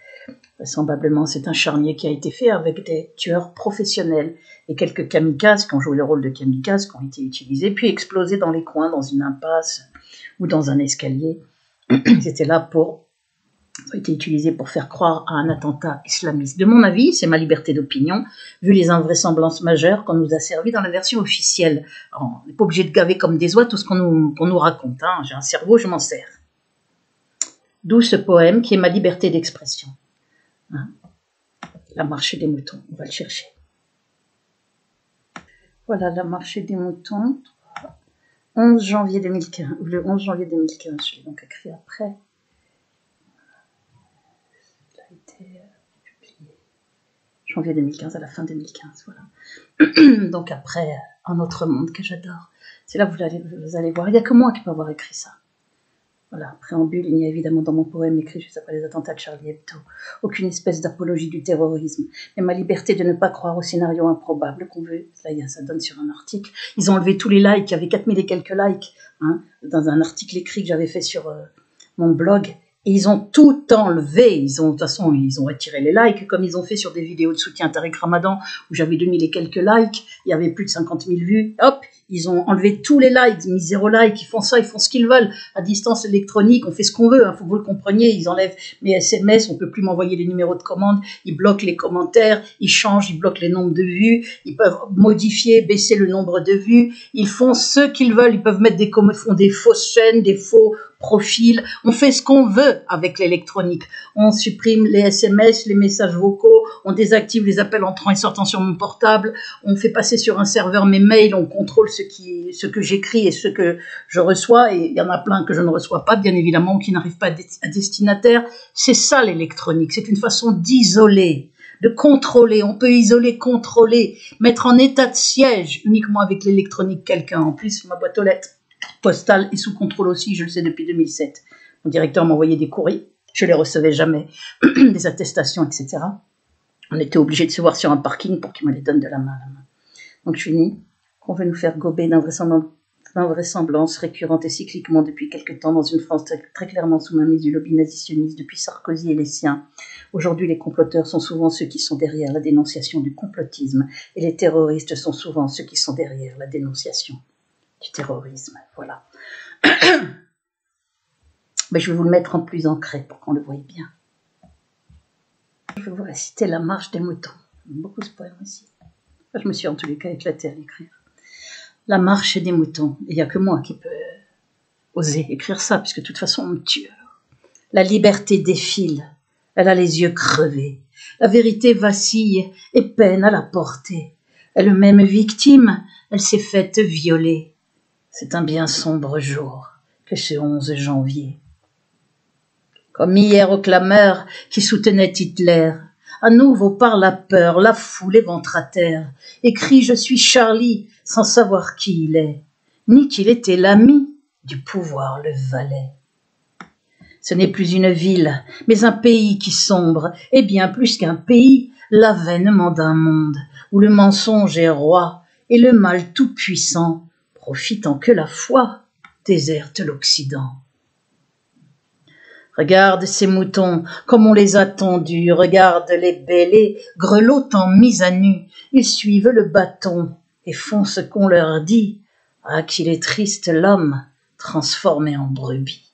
Vraisemblablement, c'est un charnier qui a été fait avec des tueurs professionnels et quelques kamikazes qui ont joué le rôle de kamikazes, qui ont été utilisés, puis explosés dans les coins, dans une impasse ou dans un escalier. Ils étaient là pour... Ils ont été utilisés pour faire croire à un attentat islamiste. De mon avis, c'est ma liberté d'opinion, vu les invraisemblances majeures qu'on nous a servi dans la version officielle. Alors, on n'est pas obligé de gaver comme des oies tout ce qu'on nous raconte. Hein. J'ai un cerveau, je m'en sers. D'où ce poème qui est ma liberté d'expression. Hein. La marche des moutons, on va le chercher. Voilà, la marche des moutons, 11 janvier 2015, le 11 janvier 2015, je l'ai donc écrit après. Il a été publié janvier 2015, à la fin 2015, voilà. Donc après, Un autre monde que j'adore. C'est là que vous allez voir, il n'y a que moi qui peux avoir écrit ça. Voilà, préambule, il n'y a évidemment dans mon poème écrit juste après les attentats de Charlie Hebdo aucune espèce d'apologie du terrorisme, mais ma liberté de ne pas croire au scénario improbable qu'on veut. Là, ça donne sur un article. Ils ont enlevé tous les likes, il y avait 4000 et quelques likes, hein, dans un article écrit que j'avais fait sur mon blog. Et ils ont tout enlevé. De toute façon, ils ont retiré les likes, comme ils ont fait sur des vidéos de soutien à Tariq Ramadan, où j'avais 2000 et quelques likes, il y avait plus de 50 000 vues. Hop, ils ont enlevé tous les likes, mis 0 like, ils font ça, ils font ce qu'ils veulent. À distance électronique, on fait ce qu'on veut, faut que vous le compreniez. Ils enlèvent mes SMS, on peut plus m'envoyer les numéros de commande, ils bloquent les commentaires, ils changent, ils bloquent les nombres de vues, ils peuvent modifier, baisser le nombre de vues, ils font ce qu'ils veulent, ils peuvent mettre font des fausses chaînes, des faux profils, on fait ce qu'on veut avec l'électronique. On supprime les SMS, les messages vocaux, on désactive les appels entrant et sortant sur mon portable, on fait passer sur un serveur mes mails, on contrôle ce que j'écris et ce que je reçois, et il y en a plein que je ne reçois pas, bien évidemment, qui n'arrivent pas à destinataire. C'est ça l'électronique, c'est une façon d'isoler, de contrôler. On peut isoler, contrôler, mettre en état de siège uniquement avec l'électronique quelqu'un. En plus, ma boîte aux lettres postale est sous contrôle aussi, je le sais depuis 2007. Mon directeur m'envoyait des courriers, je les recevais jamais, des attestations, etc. On était obligé de se voir sur un parking pour qu'il me les donne de la main à la main. Donc je finis. On veut nous faire gober d'invraisemblances récurrentes et cycliquement depuis quelque temps dans une France très clairement sous mainmise du lobby nazitionniste depuis Sarkozy et les siens. Aujourd'hui, les comploteurs sont souvent ceux qui sont derrière la dénonciation du complotisme et les terroristes sont souvent ceux qui sont derrière la dénonciation du terrorisme. Voilà. Mais je vais vous le mettre en plus ancré pour qu'on le voie bien. Je vais vous réciter la marche des moutons. J'aime beaucoup ce poème aussi. Je me suis en tous les cas éclatée à l'écrire. La marche des moutons. Il n'y a que moi qui peux oser écrire ça, puisque de toute façon on me tue. La liberté défile. Elle a les yeux crevés. La vérité vacille et peine à la porter. Elle-même victime, elle s'est faite violer. C'est un bien sombre jour que ce 11 janvier. Comme hier aux clameurs qui soutenaient Hitler, à nouveau par la peur, la foule est ventre à terre, et crie « Je suis Charlie » sans savoir qui il est, ni qu'il était l'ami du pouvoir le valet. Ce n'est plus une ville, mais un pays qui sombre, et bien plus qu'un pays, l'avènement d'un monde, où le mensonge est roi, et le mal tout-puissant, profitant que la foi, déserte l'Occident. Regarde ces moutons, comme on les a tondus, regarde les bêlés, grelottant mis à nu, ils suivent le bâton et font ce qu'on leur dit. Ah, qu'il est triste l'homme, transformé en brebis.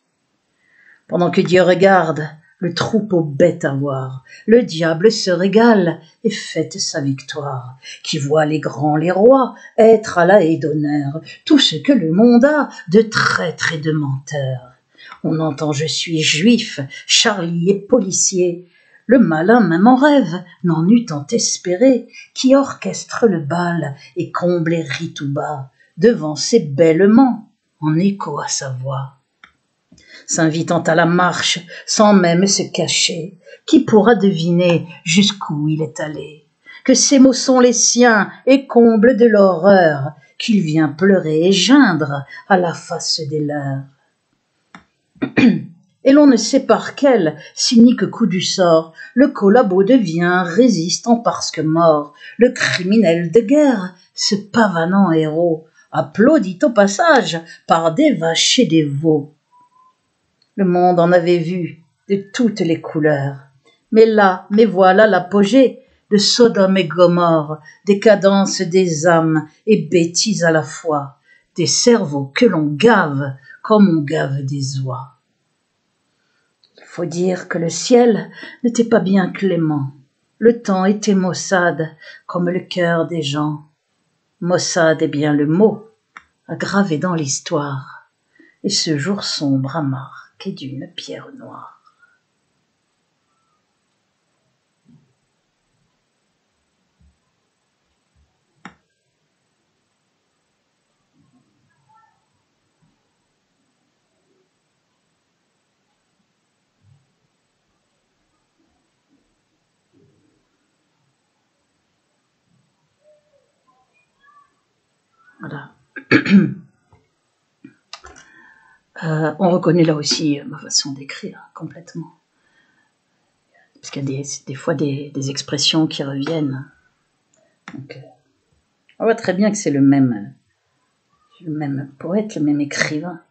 Pendant que Dieu regarde, le troupeau bête à voir, le diable se régale et fête sa victoire, qui voit les grands, les rois, être à la haie d'honneur, tout ce que le monde a de traîtres et de menteurs. On entend « Je suis juif », Charlie est policier. Le malin, même en rêve, n'en eût tant espéré, qui orchestre le bal et comble et rit tout bas, devant ses bêlements, en écho à sa voix. S'invitant à la marche, sans même se cacher, qui pourra deviner jusqu'où il est allé? Que ces mots sont les siens et comble de l'horreur, qu'il vient pleurer et geindre à la face des leurs. Et l'on ne sait par quel cynique coup du sort, le collabo devient résistant parce que mort, le criminel de guerre, ce pavanant héros, applaudit au passage par des vaches et des veaux. Le monde en avait vu de toutes les couleurs, mais voilà l'apogée de Sodome et Gomorre, décadence des âmes et bêtise à la fois, des cerveaux que l'on gave comme on gave des oies. Faut dire que le ciel n'était pas bien clément. Le temps était maussade, comme le cœur des gens. Maussade est bien le mot, aggravé dans l'histoire, et ce jour sombre à marque d'une pierre noire. Voilà. On reconnaît là aussi ma façon d'écrire, complètement. Parce qu'il y a des fois des expressions qui reviennent. Donc, on voit très bien que c'est le même poète, le même écrivain.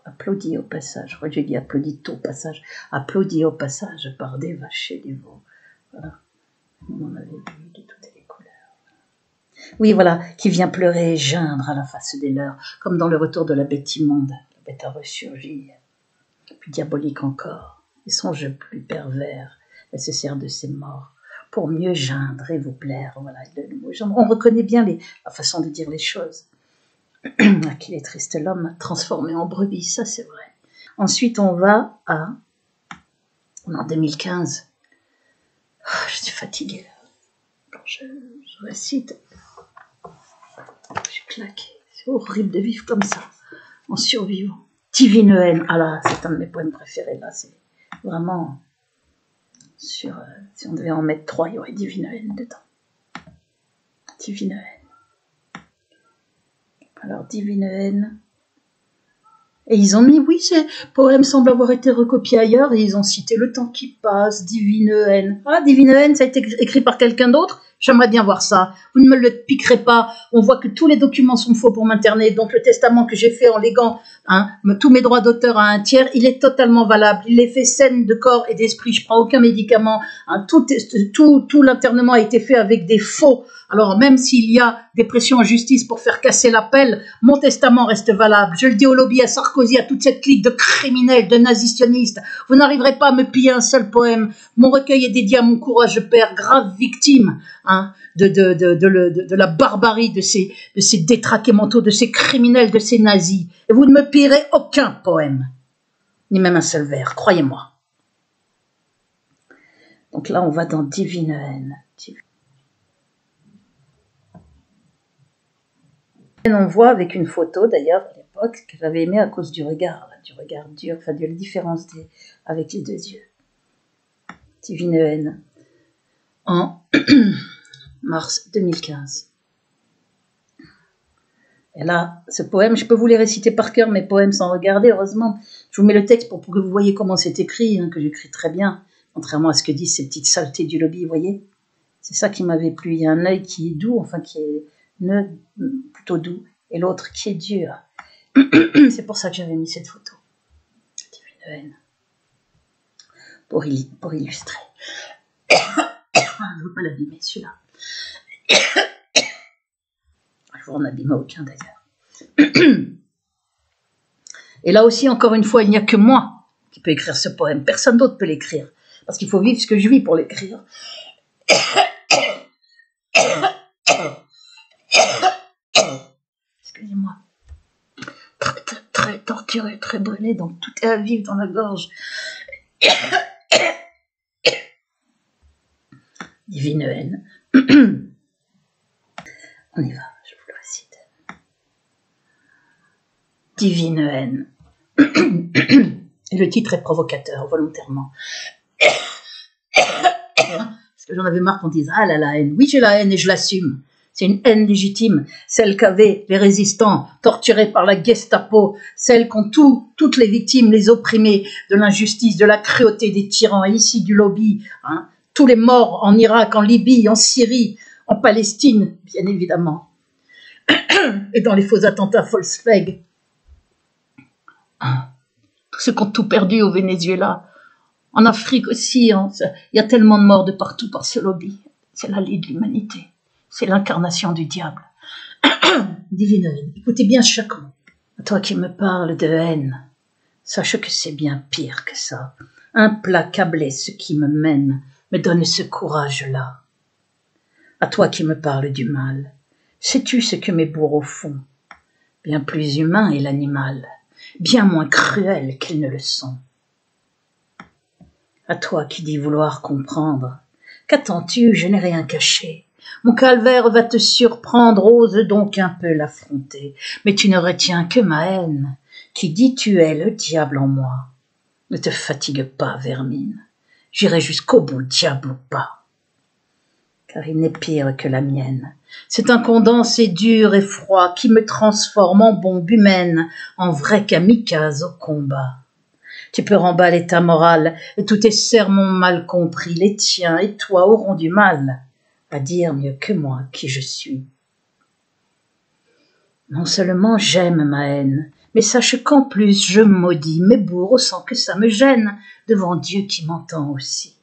Applaudi au passage. Je crois que j'ai dit applaudit au passage. Applaudi au passage par des vaches et des veaux. Voilà. On en avait vu de toutes les couleurs. Oui, voilà, qui vient pleurer et geindre à la face des leurs, comme dans le retour de la bête immonde. La bête a ressurgi, plus diabolique encore, et son jeu plus pervers. Elle se sert de ses morts pour mieux geindre et vous plaire. Voilà, le mot geindre. On reconnaît bien la façon de dire les choses. À qu'il est triste l'homme transformé en brebis, ça c'est vrai. Ensuite, on va en 2015. Je suis fatiguée. Quand je récite, je suis claquée. C'est horrible de vivre comme ça, en survivant. Divine haine. Ah là, c'est un de mes poèmes préférés. Là, c'est vraiment si on devait en mettre 3, il y aurait Divine haine dedans. Divine haine. Alors, Divine haine. Et ils ont mis, oui, ce poème semble avoir été recopié ailleurs, et ils ont cité Le temps qui passe, Divine haine. Ah, Divine haine, ça a été écrit par quelqu'un d'autre? J'aimerais bien voir ça. Vous ne me le piquerez pas. On voit que tous les documents sont faux pour m'interner. Donc le testament que j'ai fait en léguant tous mes droits d'auteur à un tiers, il est totalement valable. Il est fait saine de corps et d'esprit. Je prends aucun médicament. Tout l'internement a été fait avec des faux. Alors même s'il y a des pressions en justice pour faire casser l'appel, mon testament reste valable. Je le dis au lobby, à Sarkozy, à toute cette clique de criminels, de nazitionnistes. Vous n'arriverez pas à me piller un seul poème. Mon recueil est dédié à mon courage père, grave victime de la barbarie de ces détraqués mentaux, de ces criminels, de ces nazis. Et vous ne me pillerez aucun poème, ni même un seul vers, croyez-moi. Donc là, on va dans Divine haine. On voit avec une photo, d'ailleurs, à l'époque, que j'avais aimé à cause du regard dur, enfin de la différence avec les deux yeux. Divine haine. En mars 2015. Et là, ce poème, je peux vous les réciter par cœur, mes poèmes sans regarder, heureusement. Je vous mets le texte pour que vous voyez comment c'est écrit, que j'écris très bien, contrairement à ce que disent ces petites saletés du lobby, vous voyez. C'est ça qui m'avait plu. Il y a un œil qui est doux, enfin qui est plutôt doux, et l'autre qui est dur. C'est pour ça que j'avais mis cette photo. Divine haine. Pour illustrer. Je ne veux pas l'abîmer, celui-là. Je ne vous en abîme aucun, d'ailleurs. Et là aussi, encore une fois, il n'y a que moi qui peux écrire ce poème. Personne d'autre peut l'écrire. Parce qu'il faut vivre ce que je vis pour l'écrire. Excusez-moi. Très torturé, très brûlé, donc tout est à vivre dans la gorge. Divine haine. On y va, je vous le récite. Divine haine. Et le titre est provocateur, volontairement. Parce que j'en avais marre qu'on dise « Ah là, la haine ». Oui, j'ai la haine et je l'assume. C'est une haine légitime, celle qu'avaient les résistants torturés par la Gestapo, celle qu'ont toutes les victimes, les opprimés de l'injustice, de la cruauté des tyrans, et ici du lobby, tous les morts en Irak, en Libye, en Syrie, en Palestine, bien évidemment, et dans les faux attentats Volkswagen. Tous ceux qui ont tout perdu au Venezuela, en Afrique aussi, il y a tellement de morts de partout par ce lobby. C'est la lie de l'humanité. C'est l'incarnation du diable. Divine haine, écoutez bien chaque mot. À toi qui me parles de haine, sache que c'est bien pire que ça. Implacable est ce qui me mène, me donne ce courage-là. À toi qui me parles du mal, sais-tu ce que mes bourreaux font? Bien plus humain est l'animal, bien moins cruel qu'ils ne le sont. À toi qui dis vouloir comprendre, qu'attends-tu? Je n'ai rien caché. Mon calvaire va te surprendre, ose donc un peu l'affronter. Mais tu ne retiens que ma haine, qui dit tu es le diable en moi. Ne te fatigue pas, vermine, j'irai jusqu'au bout, diable ou pas. Car il n'est pire que la mienne, C'est un condensé dur et froid qui me transforme en bombe humaine, en vrai kamikaze au combat. Tu peux remballer ta morale et tous tes sermons mal compris, les tiens et toi auront du mal à dire mieux que moi qui je suis. Non seulement j'aime ma haine, mais sache qu'en plus je maudis mes bourreaux sans que ça me gêne devant Dieu qui m'entend aussi.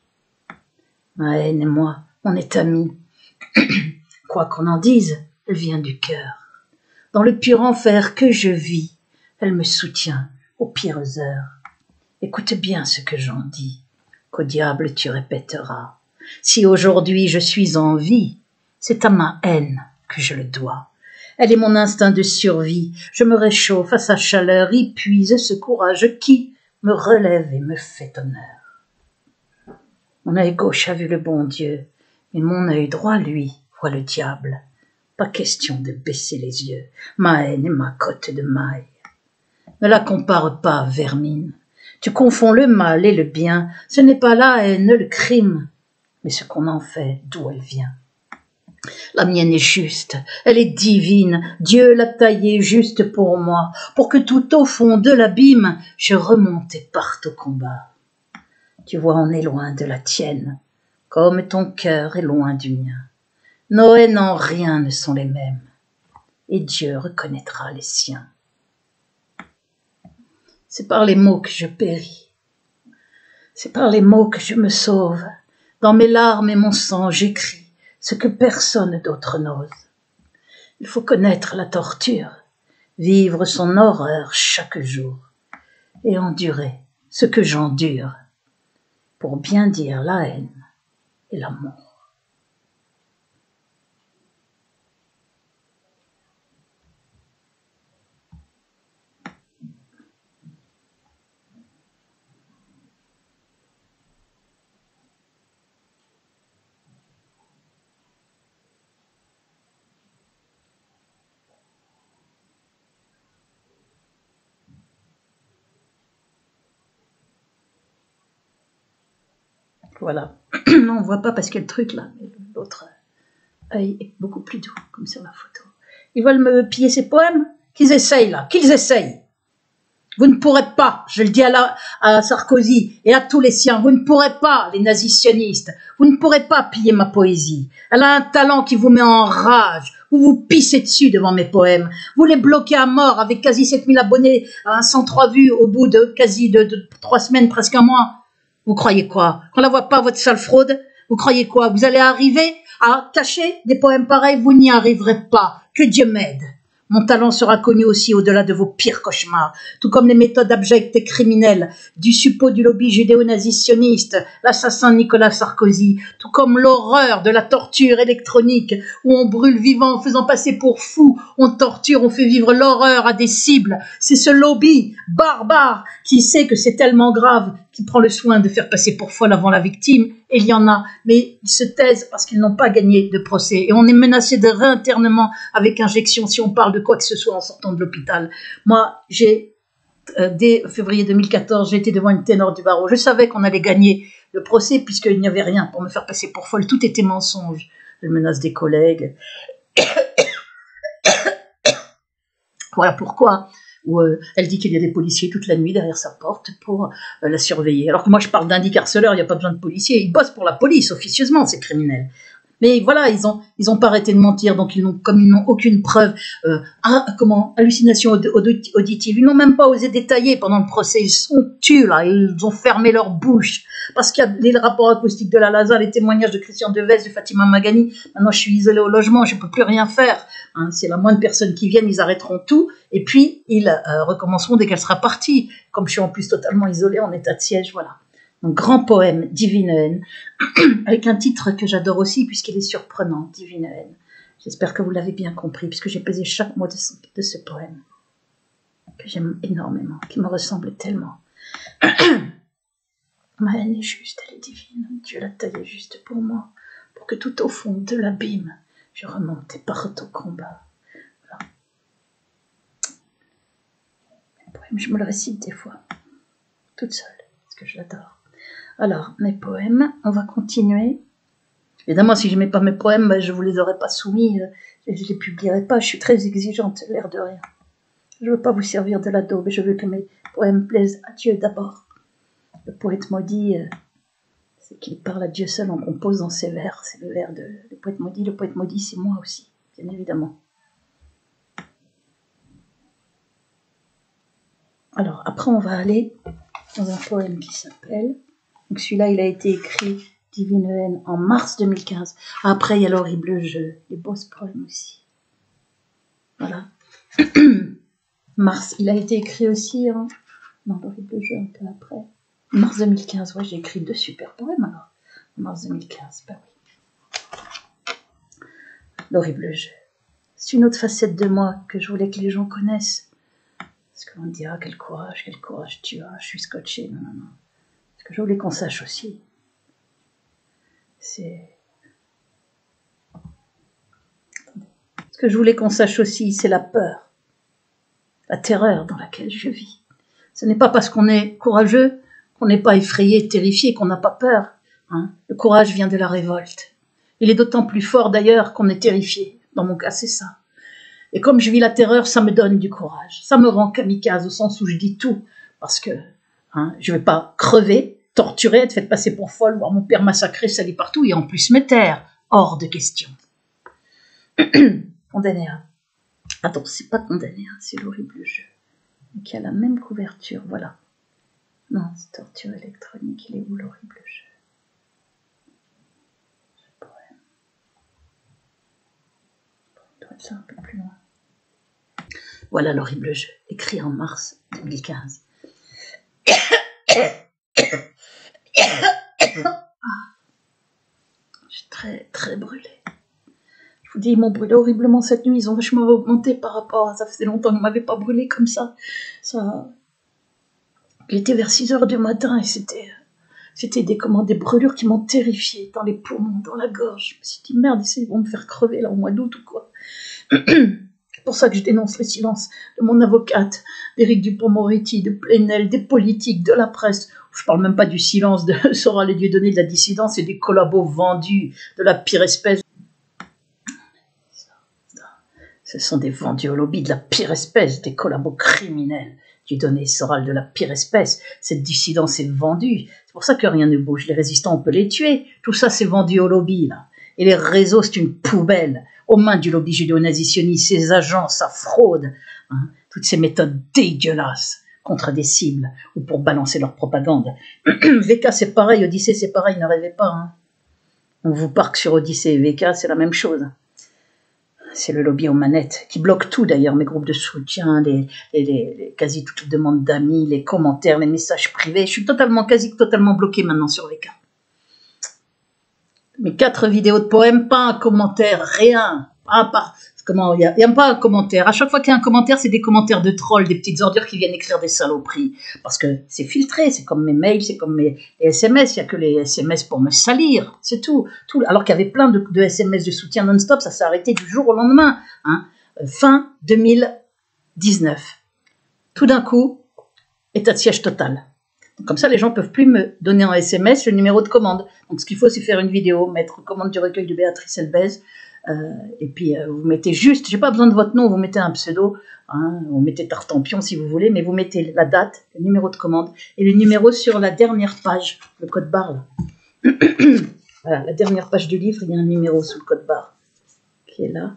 Ma haine et moi, on est amis. Quoi qu'on en dise, elle vient du cœur. Dans le pur enfer que je vis, elle me soutient aux pires heures. Écoute bien ce que j'en dis, qu'au diable tu répéteras. Si aujourd'hui je suis en vie, c'est à ma haine que je le dois. Elle est mon instinct de survie, je me réchauffe à sa chaleur, y puise ce courage qui me relève et me fait honneur. Mon œil gauche a vu le bon Dieu, et mon œil droit, lui, voit le diable. Pas question de baisser les yeux, ma haine est ma cotte de maille. Ne la compare pas, vermine. Tu confonds le mal et le bien, ce n'est pas la haine, le crime, mais ce qu'on en fait, d'où elle vient. La mienne est juste, elle est divine, Dieu l'a taillée juste pour moi, pour que tout au fond de l'abîme, je remonte et parte au combat. Tu vois, on est loin de la tienne, comme ton cœur est loin du mien. Nos haines en rien ne sont les mêmes, et Dieu reconnaîtra les siens. C'est par les mots que je péris, c'est par les mots que je me sauve. Dans mes larmes et mon sang, j'écris ce que personne d'autre n'ose. Il faut connaître la torture, vivre son horreur chaque jour, et endurer ce que j'endure, pour bien dire la haine et l'amour. Voilà. Non, on voit pas parce qu'il y a le truc là, mais l'autre œil est beaucoup plus doux, comme sur la photo. Ils veulent me piller ces poèmes? Qu'ils essayent là, qu'ils essayent. Vous ne pourrez pas, je le dis à Sarkozy et à tous les siens, vous ne pourrez pas, les nazis sionistes, vous ne pourrez pas piller ma poésie. Elle a un talent qui vous met en rage. Vous vous pissez dessus devant mes poèmes. Vous les bloquez à mort avec quasi 7000 abonnés, 103 vues au bout de quasi de 3 semaines, presque un mois. Vous croyez quoi? Qu'on la voit pas, votre sale fraude? Vous croyez quoi? Vous allez arriver à cacher des poèmes pareils? Vous n'y arriverez pas. Que Dieu m'aide. Mon talent sera connu aussi au-delà de vos pires cauchemars, tout comme les méthodes abjectes et criminelles du suppôt du lobby judéo-nazi-sioniste, l'assassin Nicolas Sarkozy, tout comme l'horreur de la torture électronique où on brûle vivant en faisant passer pour fou, on torture, on fait vivre l'horreur à des cibles. C'est ce lobby barbare qui sait que c'est tellement grave qui prend le soin de faire passer pour folle avant la victime, et il y en a, mais ils se taisent parce qu'ils n'ont pas gagné de procès, et on est menacé de réinternement avec injection si on parle de quoi que ce soit en sortant de l'hôpital. Moi, dès février 2014, j'ai été devant une ténor du barreau, je savais qu'on allait gagner le procès puisqu'il n'y avait rien pour me faire passer pour folle, tout était mensonge, je menace des collègues, voilà pourquoi. Où elle dit qu'il y a des policiers toute la nuit derrière sa porte pour la surveiller. Alors que moi je parle d'indicarceleurs, il n'y a pas besoin de policiers, ils bossent pour la police officieusement, ces criminels. Mais voilà, ils ont pas arrêté de mentir, donc comme ils n'ont aucune preuve, hallucination auditive, ils n'ont même pas osé détailler pendant le procès, ils sont tués là, ils ont fermé leur bouche, parce qu'il y a les rapports acoustiques de la Laza, les témoignages de Christian Devez, de Fatima Magani, maintenant je suis isolée au logement, je ne peux plus rien faire, hein, c'est la moindre personne qui vienne, ils arrêteront tout, et puis ils recommenceront dès qu'elle sera partie, comme je suis en plus totalement isolée en état de siège, voilà. Donc, grand poème, Divine haine, avec un titre que j'adore aussi puisqu'il est surprenant, Divine haine. J'espère que vous l'avez bien compris puisque j'ai pesé chaque mot de ce poème que j'aime énormément, qui me ressemble tellement. Ma haine est juste, elle est divine, Dieu l'a taillée juste pour moi, pour que tout au fond de l'abîme, je remonte et parte au combat. Voilà. Le poème, je me le récite des fois, toute seule, parce que je l'adore. Alors, mes poèmes, on va continuer Évidemment, si je n'aimais pas mes poèmes, ben, je ne vous les aurais pas soumis, je ne les publierais pas. Je suis très exigeante, l'air de rien. Je ne veux pas vous servir de la daube, je veux que mes poèmes plaisent à Dieu d'abord. Le poète maudit, c'est qu'il parle à Dieu seul en composant ses vers. C'est le vers du poète maudit. Le poète maudit, c'est moi aussi, bien évidemment. Alors, après, on va aller dans un poème qui s'appelle... Donc celui-là, il a été écrit, Divine haine, en mars 2015. Après, il y a l'horrible jeu, les beaux poèmes aussi. Voilà. Mars, il a été écrit aussi, hein. Non, l'horrible jeu, un peu après. Mars 2015, ouais, j'ai écrit 2 super poèmes alors. Mars 2015, ben oui. L'horrible jeu. C'est une autre facette de moi que je voulais que les gens connaissent. Parce qu'on me dit, ah, quel courage tu as, je suis scotché, non. Ce que je voulais qu'on sache aussi, c'est... Ce que je voulais qu'on sache aussi, c'est la peur, la terreur dans laquelle je vis. Ce n'est pas parce qu'on est courageux qu'on n'est pas effrayé, terrifié, qu'on n'a pas peur. Hein. Le courage vient de la révolte. Il est d'autant plus fort d'ailleurs qu'on est terrifié. Dans mon cas, c'est ça. Et comme je vis la terreur, ça me donne du courage. Ça me rend kamikaze au sens où je dis tout. Parce que je ne vais pas crever, torturer, être faite passer pour folle, voir mon père massacré, sali partout, et en plus me taire. Hors de question. Condamné à... Attends, c'est pas condamné, c'est l'horrible jeu. Qui a la même couverture, voilà. Non, c'est torture électronique, il est où l'horrible jeu? Ce poème. Il doit être ça un peu plus loin. Voilà l'horrible jeu, écrit en mars 2015. Je suis très, très brûlée. Je vous dis, ils m'ont brûlé horriblement cette nuit. Ils ont vachement augmenté par rapport à ça. Faisait longtemps qu'ils ne m'avaient pas brûlé comme ça. Il était vers 6h du matin et c'était des brûlures qui m'ont terrifiée dans les poumons, dans la gorge. Je me suis dit, merde, ils vont me faire crever là au mois d'août ou quoi. C'est pour ça que je dénonce le silence de mon avocate, d'Éric Dupond-Moretti, de Plenel, des politiques, de la presse. Je parle même pas du silence de Soral et Dieudonné, de la dissidence et des collabos vendus de la pire espèce. Ce sont des vendus au lobby de la pire espèce, des collabos criminels. Dieudonné, Soral de la pire espèce. Cette dissidence est vendue. C'est pour ça que rien ne bouge. Les résistants, on peut les tuer. Tout ça, c'est vendu au lobby, là. Et les réseaux, c'est une poubelle. Aux mains du lobby judéo-nazis-sioniste, ces agents, sa fraude. Toutes ces méthodes dégueulasses contre des cibles ou pour balancer leur propagande. VK, c'est pareil. Odyssée, c'est pareil. Ne rêvez pas. On vous parque sur Odyssée et VK, c'est la même chose. C'est le lobby aux manettes, qui bloque tout d'ailleurs, mes groupes de soutien, les quasi toutes les demandes d'amis, les commentaires, les messages privés. Je suis quasi totalement bloqué maintenant sur VK. Mes 4 vidéos de poèmes, pas un commentaire, rien. Il n'y a pas un commentaire. À chaque fois qu'il y a un commentaire, c'est des commentaires de trolls, des petites ordures qui viennent écrire des saloperies. Parce que c'est filtré, c'est comme mes mails, c'est comme les SMS. Il n'y a que les SMS pour me salir, c'est tout. Alors qu'il y avait plein de SMS de soutien non-stop, ça s'est arrêté du jour au lendemain. Fin 2019. Tout d'un coup, état de siège total. Donc, comme ça, les gens ne peuvent plus me donner en SMS le numéro de commande. Donc ce qu'il faut, c'est faire une vidéo, mettre commande du recueil de Béatrice Elbez. Et puis vous mettez juste, j'ai pas besoin de votre nom, vous mettez un pseudo, vous mettez Tartampion si vous voulez, mais vous mettez la date, le numéro de commande et le numéro sur la dernière page, le code barre là. Voilà, la dernière page du livre, il y a un numéro sous le code barre qui est là.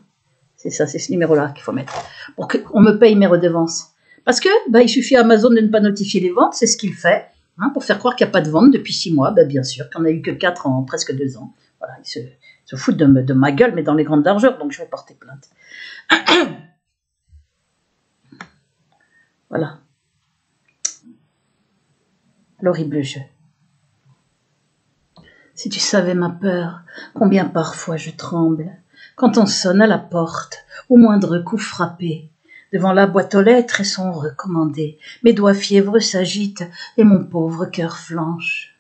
C'est ça, c'est ce numéro-là qu'il faut mettre pour qu'on me paye mes redevances. Parce que il suffit à Amazon de ne pas notifier les ventes, c'est ce qu'il fait, pour faire croire qu'il n'y a pas de vente depuis 6 mois. Bien sûr, qu'il n'y en a eu que 4 en presque 2 ans. Voilà, il se foutent de ma gueule, mais dans les grandes largeurs, donc je vais porter plainte. Voilà. L'horrible jeu. Si tu savais ma peur, combien parfois je tremble, quand on sonne à la porte, au moindre coup frappé, devant la boîte aux lettres et son recommandé, mes doigts fiévreux s'agitent et mon pauvre cœur flanche.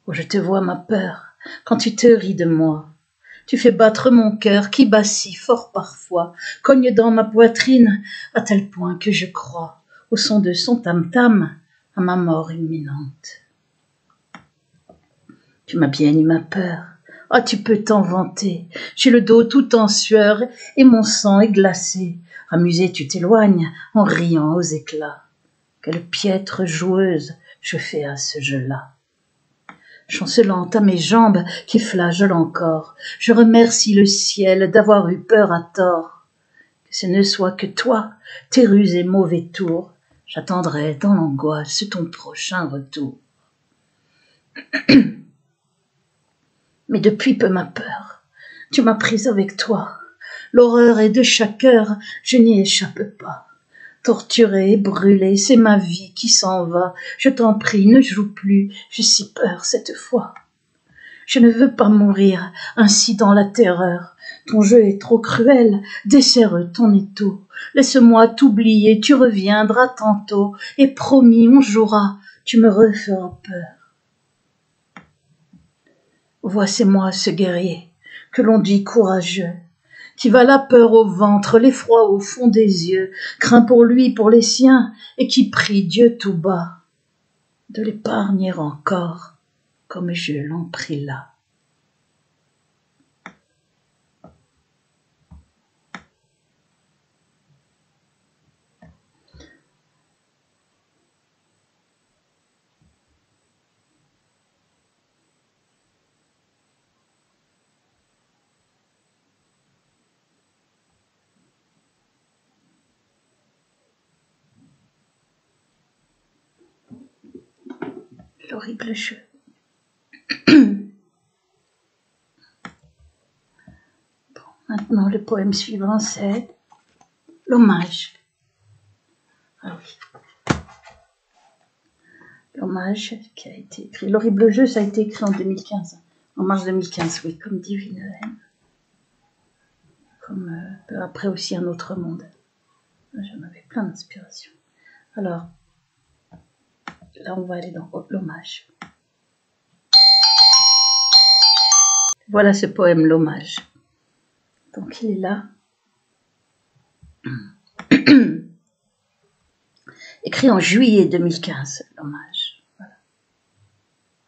Oh, je te vois ma peur, quand tu te ris de moi, tu fais battre mon cœur qui bat si fort parfois, cogne dans ma poitrine à tel point que je crois, au son de son tam-tam, à ma mort imminente. Tu m'as bien eu ma peur, Ah, tu peux t'en vanter, j'ai le dos tout en sueur et mon sang est glacé. Amusé, tu t'éloignes en riant aux éclats. Quelle piètre joueuse je fais à ce jeu-là. Chancelante à mes jambes qui flageolent encore, je remercie le ciel d'avoir eu peur à tort. Que ce ne soit que toi, tes ruses et mauvais tours, j'attendrai dans l'angoisse ton prochain retour. Mais depuis peu ma peur, tu m'as prise avec toi. L'horreur est de chaque heure, je n'y échappe pas. Torturée et brûlée, c'est ma vie qui s'en va. Je t'en prie, ne joue plus, j'ai si peur cette fois. Je ne veux pas mourir ainsi dans la terreur. Ton jeu est trop cruel, desserre ton étau. Laisse-moi t'oublier, tu reviendras tantôt. Et promis, on jouera, tu me referas peur. Voici moi ce guerrier, que l'on dit courageux, qui va la peur au ventre, l'effroi au fond des yeux, craint pour lui, pour les siens, et qui prie Dieu tout bas de l'épargner encore, comme je l'en prie là. L'horrible jeu. Maintenant, le poème suivant, c'est l'hommage. Ah oui. L'hommage qui a été écrit. L'horrible jeu, ça a été écrit en 2015. En mars 2015, oui, comme dit Villeneuve. Comme peu après aussi Un autre monde. J'en avais plein d'inspiration. Alors, là, on va aller dans l'hommage. Voilà ce poème, l'hommage. Donc, il est là. Écrit en juillet 2015, l'hommage. Voilà.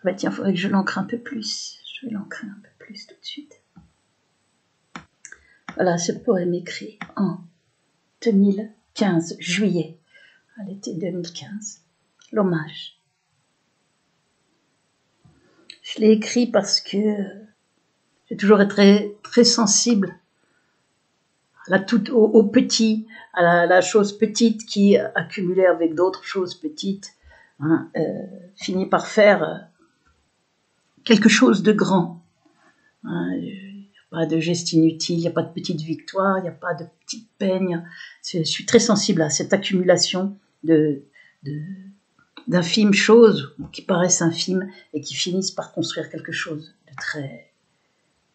Bah tiens, il faudrait que je l'encre un peu plus. Je vais l'encrer un peu plus tout de suite. Voilà ce poème écrit en 2015, juillet, à l'été 2015. L'hommage. Je l'ai écrit parce que j'ai toujours été très sensible au petit, à la chose petite qui, accumulée avec d'autres choses petites, finit par faire quelque chose de grand. Il n'y a pas de geste inutile, il n'y a pas de petite victoire, il n'y a pas de petite peine. Je suis très sensible à cette accumulation d'infimes choses qui paraissent infimes et qui finissent par construire quelque chose de très,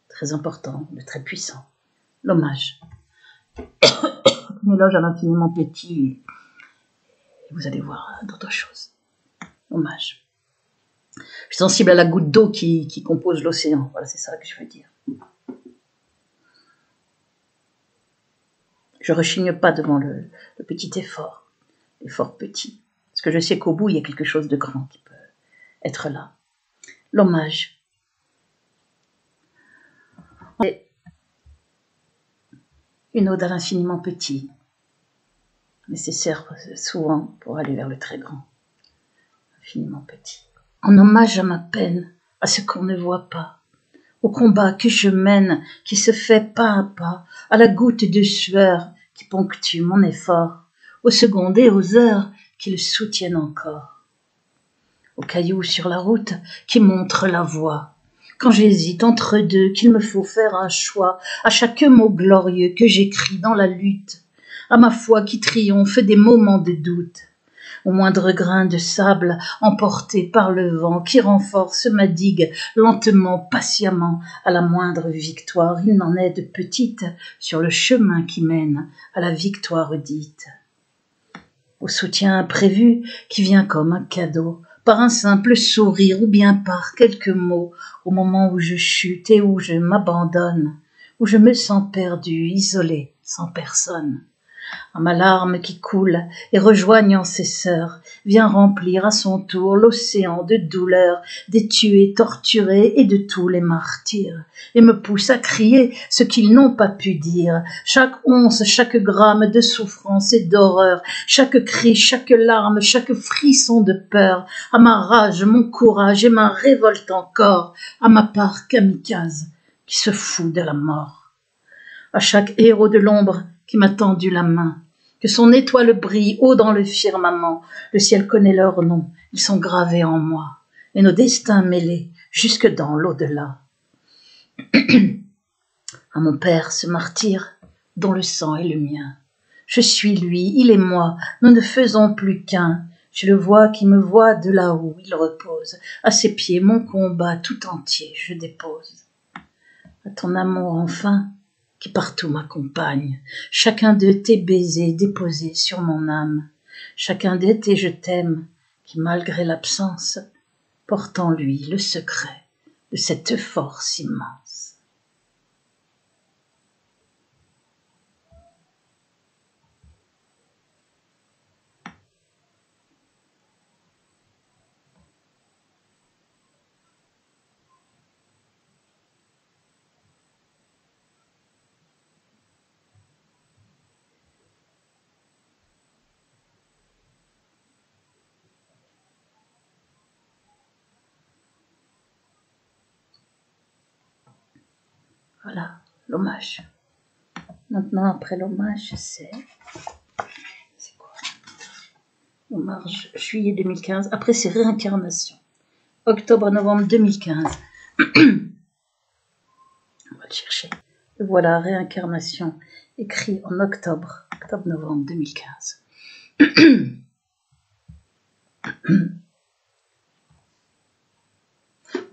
très important, de très puissant. L'hommage. Un éloge à l'infiniment petit, et vous allez voir d'autres choses. L'hommage. Je suis sensible à la goutte d'eau qui compose l'océan. Voilà, c'est ça que je veux dire. Je rechigne pas devant le petit effort, l'effort petit. Parce que je sais qu'au bout, il y a quelque chose de grand qui peut être là. L'hommage. Une ode à l'infiniment petit, nécessaire souvent pour aller vers le très grand. Infiniment petit. En hommage à ma peine, à ce qu'on ne voit pas, au combat que je mène, qui se fait pas à pas, à la goutte de sueur qui ponctue mon effort, aux secondes et aux heures qui le soutiennent encore, aux cailloux sur la route qui montrent la voie, quand j'hésite entre deux, qu'il me faut faire un choix, à chaque mot glorieux que j'écris dans la lutte, à ma foi qui triomphe des moments de doute, au moindre grain de sable emporté par le vent qui renforce ma digue lentement, patiemment, à la moindre victoire, il n'en est de petite sur le chemin qui mène à la victoire dite. Au soutien imprévu qui vient comme un cadeau, par un simple sourire ou bien par quelques mots, au moment où je chute et où je m'abandonne, où je me sens perdu, isolé, sans personne. à ma larme qui coule et rejoignant ses sœurs, vient remplir à son tour l'océan de douleur des tués, torturés et de tous les martyrs, et me pousse à crier ce qu'ils n'ont pas pu dire, chaque once, chaque gramme de souffrance et d'horreur, chaque cri, chaque larme, chaque frisson de peur, à ma rage, mon courage et ma révolte encore, à ma part kamikaze qui se fout de la mort, à chaque héros de l'ombre qui m'a tendu la main, que son étoile brille haut dans le firmament, le ciel connaît leurs noms, ils sont gravés en moi, et nos destins mêlés jusque dans l'au-delà. À mon père, ce martyr, dont le sang est le mien. Je suis lui, il est moi, nous ne faisons plus qu'un. Je le vois qui me voit de là où il repose. À ses pieds, mon combat tout entier je dépose. À ton amour, enfin, qui partout m'accompagne, chacun de tes baisers déposés sur mon âme, chacun de tes je t'aime, qui malgré l'absence, porte en lui le secret de cette force immense. Voilà, l'hommage. Maintenant, après l'hommage, c'est quoi? Hommage, juillet 2015. Après, c'est réincarnation. Octobre-novembre 2015. On va le chercher. Et voilà, réincarnation, écrit en octobre-novembre 2015.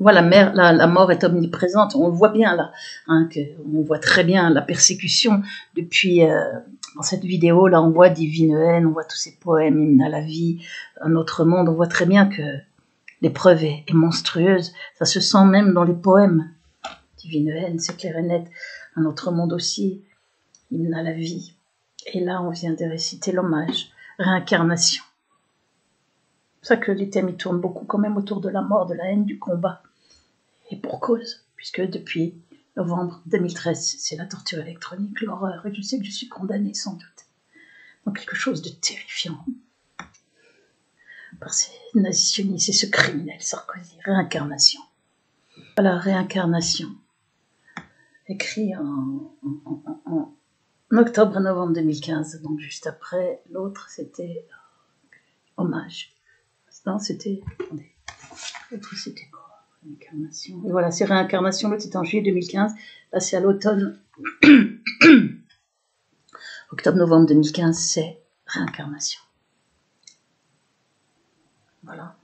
Voilà, la mort est omniprésente. On le voit bien là, hein, on voit très bien la persécution depuis. Dans cette vidéo là, on voit Divine Haine, on voit tous ces poèmes, Hymne à la vie, Un autre monde. On voit très bien que l'épreuve est monstrueuse. Ça se sent même dans les poèmes. Divine Haine, c'est clair et net. Un autre monde aussi, Hymne à la vie. Et là, on vient de réciter l'hommage, réincarnation. C'est pour ça que les thèmes ils tournent beaucoup quand même autour de la mort, de la haine, du combat. Et pour cause, puisque depuis novembre 2013, c'est la torture électronique, l'horreur, et je sais que je suis condamnée sans doute. Donc quelque chose de terrifiant par ces nationalistes et ce criminel Sarkozy. Réincarnation. Voilà, réincarnation. Écrit en octobre-novembre 2015, donc juste après. L'autre, c'était hommage. Non, c'était... Attendez. L'autre, c'était quoi? Réincarnation. Et voilà, c'est réincarnation. L'autre, c'était en juillet 2015. Là, c'est à l'automne. Octobre-novembre 2015, c'est réincarnation. Voilà.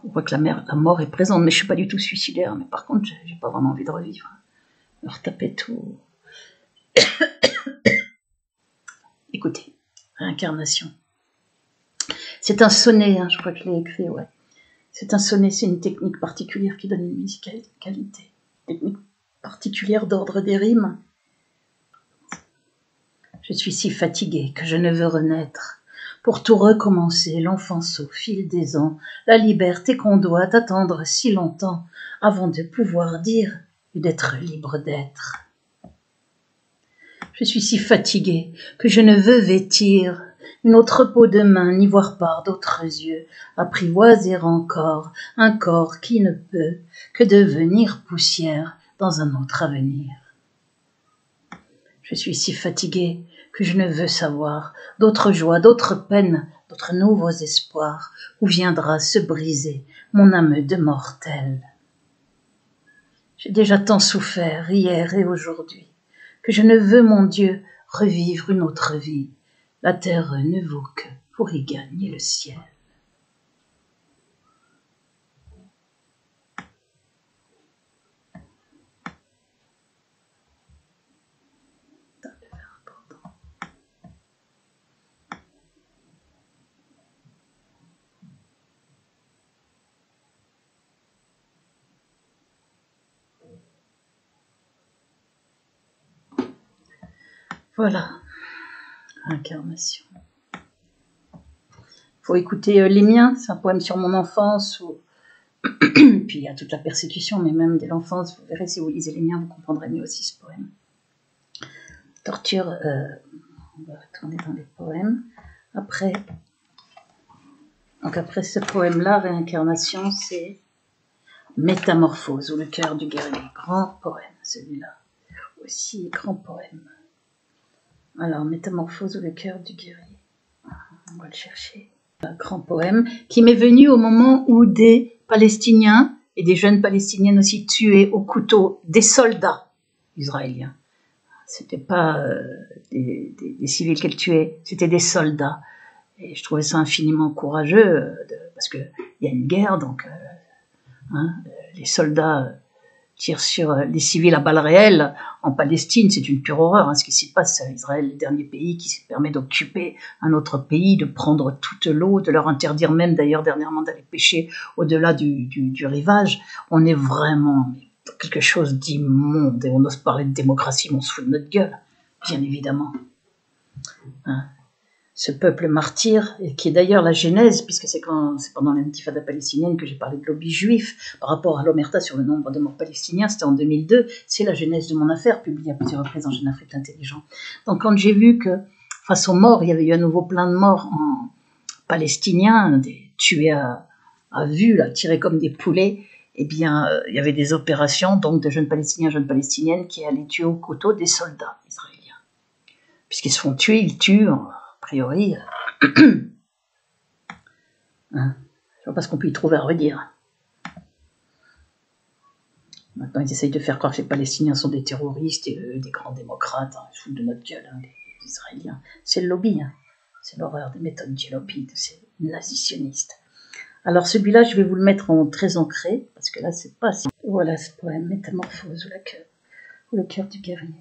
On voit que la mort est présente, mais je ne suis pas du tout suicidaire. Mais par contre, j'ai pas vraiment envie de revivre. Alors, tapez tout. Écoutez, réincarnation. C'est un sonnet, hein, je crois que je l'ai écrit, ouais. C'est un sonnet, c'est une technique particulière qui donne une musicalité. Technique particulière d'ordre des rimes. Je suis si fatiguée que je ne veux renaître. Pour tout recommencer, l'enfance au fil des ans, la liberté qu'on doit attendre si longtemps, avant de pouvoir dire et d'être libre d'être. Je suis si fatiguée que je ne veux vêtir une autre peau de main, ni voir par d'autres yeux, apprivoiser encore un corps qui ne peut que devenir poussière dans un autre avenir. Je suis si fatiguée que je ne veux savoir d'autres joies, d'autres peines, d'autres nouveaux espoirs, où viendra se briser mon âme de mortel. J'ai déjà tant souffert hier et aujourd'hui, que je ne veux, mon Dieu, revivre une autre vie. La terre ne vaut que pour y gagner le ciel. Voilà. Incarnation. Il faut écouter les miens, c'est un poème sur mon enfance, ou... puis il y a toute la persécution, mais même dès l'enfance, vous verrez, si vous lisez les miens, vous comprendrez mieux aussi ce poème. Torture, on va retourner dans les poèmes. Après ce poème-là, Réincarnation, c'est Métamorphose, ou le cœur du guerrier. Grand poème, celui-là. Aussi grand poème. Alors, Métamorphose, ou le cœur du guerrier. On va le chercher. Un grand poème qui m'est venu au moment où des Palestiniens et des jeunes Palestiniennes aussi tués au couteau des soldats israéliens. C'était pas des civils qu'elles tuaient, c'était des soldats. Et je trouvais ça infiniment courageux, parce qu'il y a une guerre, donc les soldats tirent sur les civils à balles réelles. En Palestine, c'est une pure horreur, ce qui s'y passe. Israël, le dernier pays qui se permet d'occuper un autre pays, de prendre toute l'eau, de leur interdire même d'ailleurs dernièrement d'aller pêcher au-delà du rivage. On est vraiment dans quelque chose d'immonde, et on ose parler de démocratie, mais on se fout de notre gueule, bien évidemment. Ce peuple martyr, et qui est d'ailleurs la genèse, puisque c'est pendant l'intifada palestinienne que j'ai parlé de lobby juif, par rapport à l'omerta sur le nombre de morts palestiniens, c'était en 2002, c'est la genèse de mon affaire, publiée à plusieurs reprises dans Jeune Afrique Intelligent. Donc quand j'ai vu que, face aux morts, il y avait eu à nouveau plein de morts en palestiniens, des tués à vue, là, tirés comme des poulets, eh bien, il y avait des opérations, donc de jeunes Palestiniens, jeunes Palestiniennes, qui allaient tuer au couteau des soldats israéliens. Puisqu'ils se font tuer, ils tuent... A priori, je vois pas ce qu'on peut y trouver à redire. Maintenant, ils essayent de faire croire que les Palestiniens sont des terroristes et des grands démocrates. Ils se foutent de notre gueule, les Israéliens. C'est le lobby, c'est l'horreur des méthodes du lobby, de ces nazis-sionistes. Alors celui-là, je vais vous le mettre en très ancré, parce que là, c'est pas si... Voilà ce poème, Métamorphose, ou le cœur du guerrier.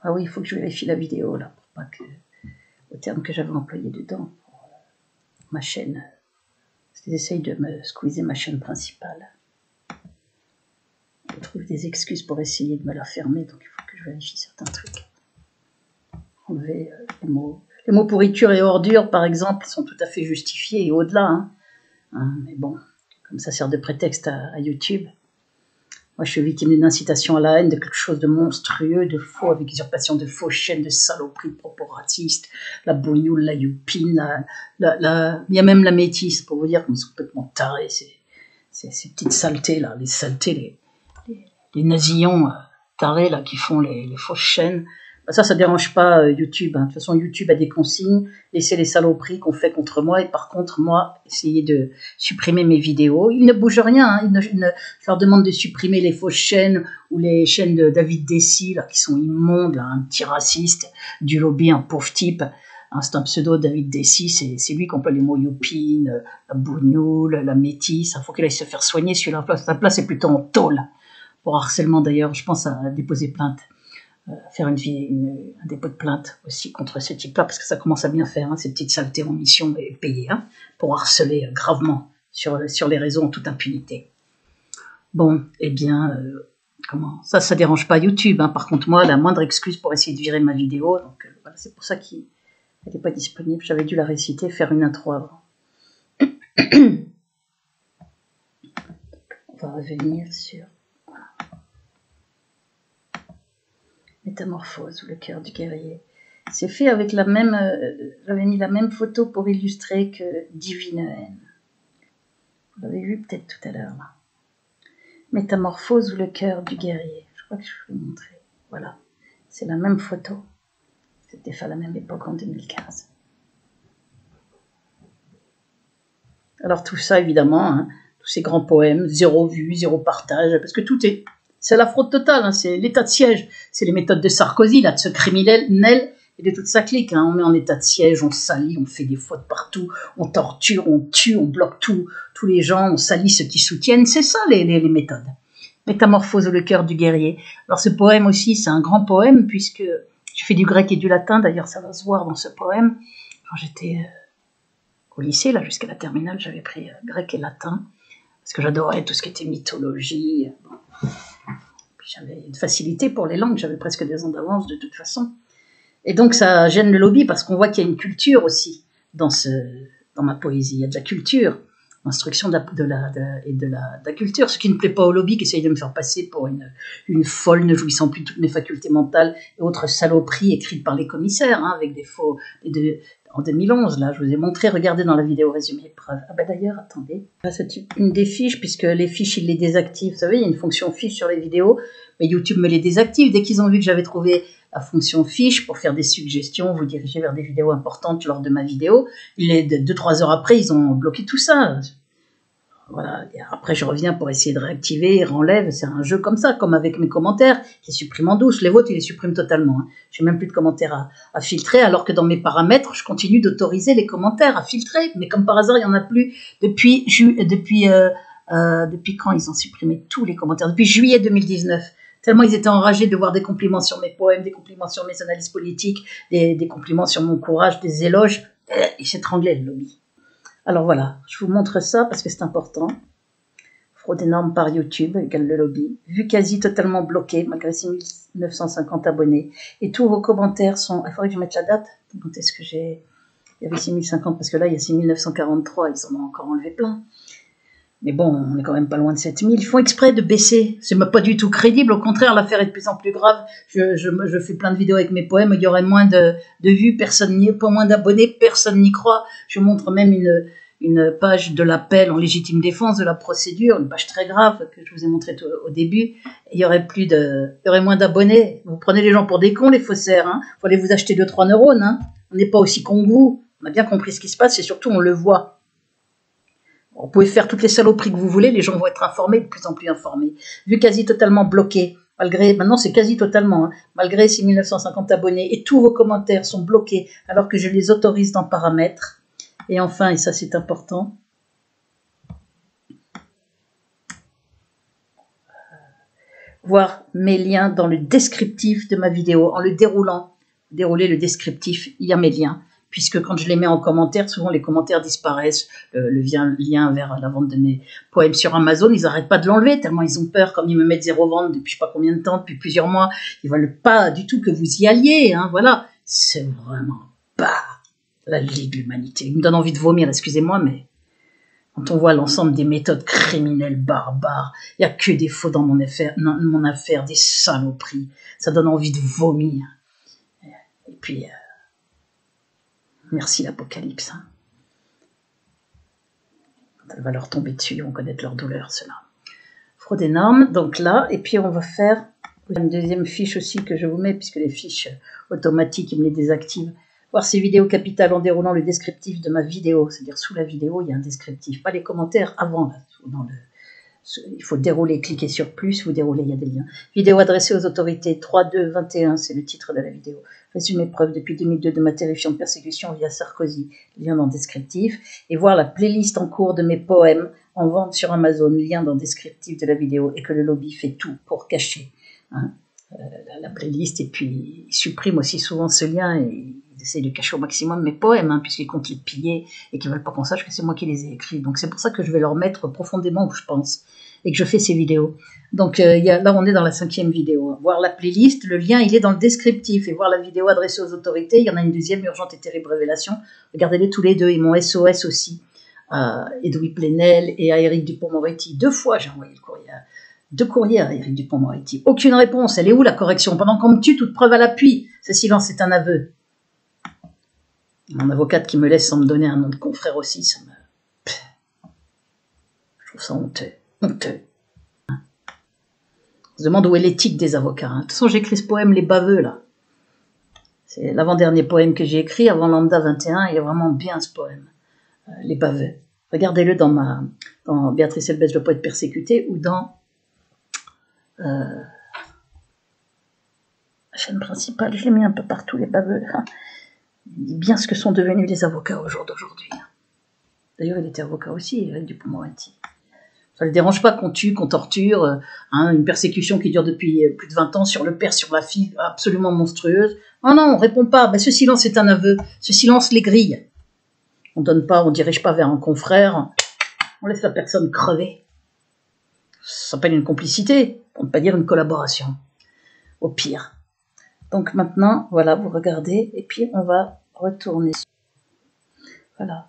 Ah oui, il faut que je vérifie la vidéo, là, pour pas que, au terme que j'avais employé dedans, pour ma chaîne. Parce qu'ils essayent de me squeezer ma chaîne principale. Je trouve des excuses pour essayer de me la fermer, donc il faut que je vérifie certains trucs. Enlever les mots. Les mots pourriture et ordure, par exemple, sont tout à fait justifiés et au-delà. Mais bon, comme ça sert de prétexte à YouTube. Moi, je suis victime d'une incitation à la haine, de quelque chose de monstrueux, de faux, avec usurpation de faux chaînes, de saloperies, de propos racistes, la bougnoule, la youpine, il y a même la métisse, pour vous dire qu'ils sont complètement tarés, ces petites saletés, là, les saletés, les nazillons tarés, là, qui font les fausses chaînes. Ça dérange pas YouTube. De toute façon, YouTube a des consignes. Laissez les saloperies qu'on fait contre moi. Et par contre, moi, essayez de supprimer mes vidéos. Ils ne bougent rien. Je leur demande de supprimer les fausses chaînes ou les chaînes de David Dessy, là, qui sont immondes, là, un petit raciste, du lobby, un pauvre type. C'est un pseudo, David Dessy. C'est lui qui emploie les mots youpine, la bougnoule, la métisse. Il faut qu'il aille se faire soigner. Celui-là, sa place est plutôt en tôle. Pour harcèlement, d'ailleurs, je pense à déposer plainte. Faire un dépôt de plainte aussi contre ce type-là, parce que ça commence à bien faire, ces petites saletés en mission et payées, pour harceler gravement sur les réseaux en toute impunité. Bon, eh bien, ça dérange pas YouTube. Par contre, moi, la moindre excuse pour essayer de virer ma vidéo, donc voilà, c'est pour ça qu'elle n'est pas disponible. J'avais dû la réciter, faire une intro avant. On va revenir sur... Métamorphose, ou le cœur du guerrier. C'est fait avec la même... j'avais mis la même photo pour illustrer que Divine haine. Vous l'avez vu peut-être tout à l'heure, là. Métamorphose, ou le cœur du guerrier. Je crois que je vais vous montrer. Voilà. C'est la même photo. C'était fait à la même époque, en 2015. Alors tout ça, évidemment, tous ces grands poèmes, 0 vue, 0 partage, parce que tout est... C'est la fraude totale, c'est l'état de siège. C'est les méthodes de Sarkozy, là, de ce criminel et de toute sa clique. On met en état de siège, on salit, on fait des fautes partout, on torture, on tue, on bloque tous les gens, on salit ceux qui soutiennent. C'est ça, les méthodes. Métamorphose, ou le cœur du guerrier. Alors ce poème aussi, c'est un grand poème, puisque je fais du grec et du latin. D'ailleurs, ça va se voir dans ce poème. Quand j'étais au lycée, là, jusqu'à la terminale, j'avais pris grec et latin, parce que j'adorais tout ce qui était mythologie. J'avais une facilité pour les langues, j'avais presque des ans d'avance de toute façon. Et donc ça gêne le lobby parce qu'on voit qu'il y a une culture aussi dans ma poésie. Il y a de la culture, l'instruction de la culture, ce qui ne plaît pas au lobby qui essaye de me faire passer pour une folle ne jouissant plus de toutes mes facultés mentales et autres saloperies écrites par les commissaires, hein, avec des faux... En 2011, là, je vous ai montré, regardez dans la vidéo résumé preuve. Ah bah d'ailleurs, attendez, là, c'est une des fiches, puisque les fiches, ils les désactivent. Vous savez, il y a une fonction fiche sur les vidéos, mais YouTube me les désactive. Dès qu'ils ont vu que j'avais trouvé la fonction fiche pour faire des suggestions, vous diriger vers des vidéos importantes lors de ma vidéo, 2-3 heures après, ils ont bloqué tout ça. Voilà. Et après, je reviens pour essayer de réactiver, renlève. C'est un jeu comme ça, comme avec mes commentaires, qui suppriment en douce. Les vôtres, ils les suppriment totalement. Hein. Je n'ai même plus de commentaires à filtrer, alors que dans mes paramètres, je continue d'autoriser les commentaires à filtrer. Mais comme par hasard, il n'y en a plus depuis quand ils ont supprimé tous les commentails? Depuis juillet 2019. Tellement ils étaient enragés de voir des compliments sur mes poèmes, des compliments sur mes analyses politiques, des compliments sur mon courage, des éloges. Ils s'étranglaient, le lobby. Alors voilà, je vous montre ça parce que c'est important. Fraude énorme par YouTube, égale le lobby. Vue quasi totalement bloquée, malgré 6950 abonnés. Et tous vos commentaires sont... Il faudrait que je mette la date. Quand est-ce que j'ai... Il y avait 6050 parce que là, il y a 6943. Ils en ont encore enlevé plein. Mais bon, on est quand même pas loin de 7000. Ils font exprès de baisser. C'est pas du tout crédible. Au contraire, l'affaire est de plus en plus grave. Je fais plein de vidéos avec mes poèmes. Il y aurait moins de vues, pas moins d'abonnés, personne n'y croit. Je montre même une page de l'appel en légitime défense de la procédure, une page très grave que je vous ai montrée au début. Il y aurait moins d'abonnés. Vous prenez les gens pour des cons, les faussaires. Hein. Faut aller vous acheter 2-3 neurones. Hein. On n'est pas aussi cons que vous. On a bien compris ce qui se passe et surtout on le voit. Vous pouvez faire toutes les saloperies que vous voulez, les gens vont être informés, de plus en plus informés. Vu quasi totalement bloqué, maintenant c'est quasi totalement, hein, malgré 6950 abonnés, et tous vos commentaires sont bloqués, alors que je les autorise dans paramètres. Et enfin, et ça c'est important, voir mes liens dans le descriptif de ma vidéo, en le déroulant, dérouler le descriptif, il y a mes liens. Puisque quand je les mets en commentaire, souvent les commentaires disparaissent, le lien vers la vente de mes poèmes sur Amazon, ils n'arrêtent pas de l'enlever, tellement ils ont peur, comme ils me mettent 0 vente depuis je sais pas combien de temps, depuis plusieurs mois, ils veulent pas du tout que vous y alliez, hein, voilà. C'est vraiment pas la Ligue de l'Humanité. Il me donne envie de vomir, excusez-moi, mais quand on voit l'ensemble des méthodes criminelles barbares, il n'y a que des faux dans mon affaire, des saloperies, ça donne envie de vomir. Et puis... merci l'Apocalypse. Hein. Ça va leur tomber dessus, ils vont connaître leur douleur, cela. Fraude énorme, donc là, et puis on va faire une deuxième fiche aussi que je vous mets, puisque les fiches automatiques, ils me les désactivent. Voir ces vidéos capitales en déroulant le descriptif de ma vidéo, c'est-à-dire sous la vidéo, il y a un descriptif, pas les commentaires avant, là, il faut dérouler, cliquer sur plus, vous déroulez, il y a des liens. Vidéo adressée aux autorités, 3.2.21, c'est le titre de la vidéo. Résumé preuve depuis 2002 de ma terrifiante persécution via Sarkozy, lien dans le descriptif. Et voir la playlist en cours de mes poèmes en vente sur Amazon, lien dans le descriptif de la vidéo, et que le lobby fait tout pour cacher hein, la playlist. Et puis, il supprime aussi souvent ce lien et ils essayent de cacher au maximum mes poèmes, hein, puisqu'ils comptent les piller et qu'ils ne veulent pas qu'on sache que c'est moi qui les ai écrits. Donc c'est pour ça que je vais leur mettre profondément où je pense et que je fais ces vidéos. Donc là, on est dans la 5e vidéo. Voir la playlist, le lien, il est dans le descriptif. Et voir la vidéo adressée aux autorités, il y en a une deuxième, urgente et terrible révélation. Regardez-les tous les deux, et mon SOS aussi, à Edoui Plenel et à Éric Dupond-Moretti. 2 fois, j'ai envoyé le courrier. 2 courriers à Éric Dupond-Moretti. Aucune réponse. Elle est où la correction? Pendant qu'on me tue, toute preuve à l'appui. Ce silence est un aveu. Mon avocate qui me laisse sans me donner un nom de confrère aussi, ça me... Je trouve ça honteux. Honteux. On se demande où est l'éthique des avocats. Hein. De toute façon, j'écris ce poème, Les Baveux, là. C'est l'avant-dernier poème que j'ai écrit, avant Lambda 21, il est vraiment bien ce poème. Les Baveux. Regardez-le dans Béatrice Elbès, le poète persécuté, ou dans la chaîne principale. Je l'ai mis un peu partout, Les Baveux. Hein. Il dit bien ce que sont devenus les avocats au jour d'aujourd'hui. D'ailleurs, il était avocat aussi, Éric Dupond-Moretti. Ça ne le dérange pas qu'on tue, qu'on torture, hein, une persécution qui dure depuis plus de 20 ans sur le père, sur la fille, absolument monstrueuse. Non, non, on ne répond pas. Ben, ce silence est un aveu. Ce silence les grille. On donne pas, on dirige pas vers un confrère. On laisse la personne crever. Ça s'appelle une complicité, pour ne pas dire une collaboration, au pire. Donc maintenant, voilà, vous regardez, et puis on va retourner. Voilà.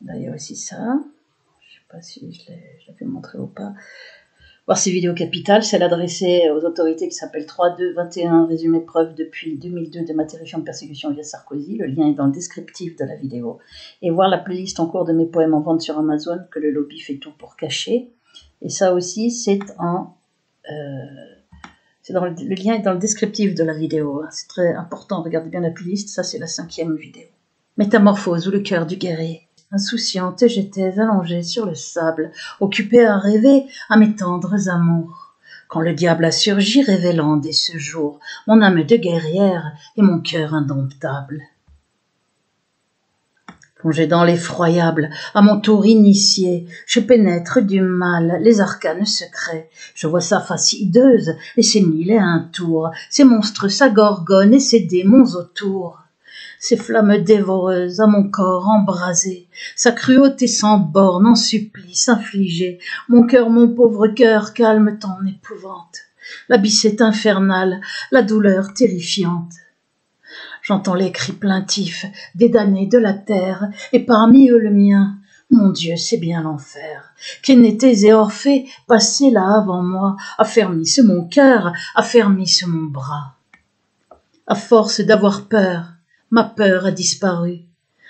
Là, il y a aussi ça. Je ne sais pas si je l'avais montré ou pas. Voir ces vidéos capitales, celle adressée aux autorités qui s'appelle 3221, résumé preuve depuis 2002 de ma terrifiante persécution via Sarkozy. Le lien est dans le descriptif de la vidéo. Et voir la playlist en cours de mes poèmes en vente sur Amazon, que le lobby fait tout pour cacher. Et ça aussi, c'est le lien est dans le descriptif de la vidéo. C'est très important, regardez bien la playlist, ça c'est la 5e vidéo. Métamorphose ou le cœur du guerrier. Insouciante, j'étais allongée sur le sable, occupée à rêver à mes tendres amours. Quand le diable a surgi, révélant dès ce jour mon âme de guerrière et mon cœur indomptable. Plongé dans l'effroyable, à mon tour initié, je pénètre du mal les arcanes secrets. Je vois sa face hideuse et ses mille et un tours, ses monstres, sa gorgone et ses démons autour. Ces flammes dévoreuses à mon corps embrasé, sa cruauté sans borne en supplice infligé, mon cœur, mon pauvre cœur, calme ton épouvante. L'abysse est infernal, la douleur terrifiante. J'entends les cris plaintifs des damnés de la terre, et parmi eux le mien. Mon Dieu, c'est bien l'enfer. Qu'Énéthée et Orphée, passés là avant moi, affermissent mon cœur, affermissent mon bras. À force d'avoir peur, ma peur a disparu.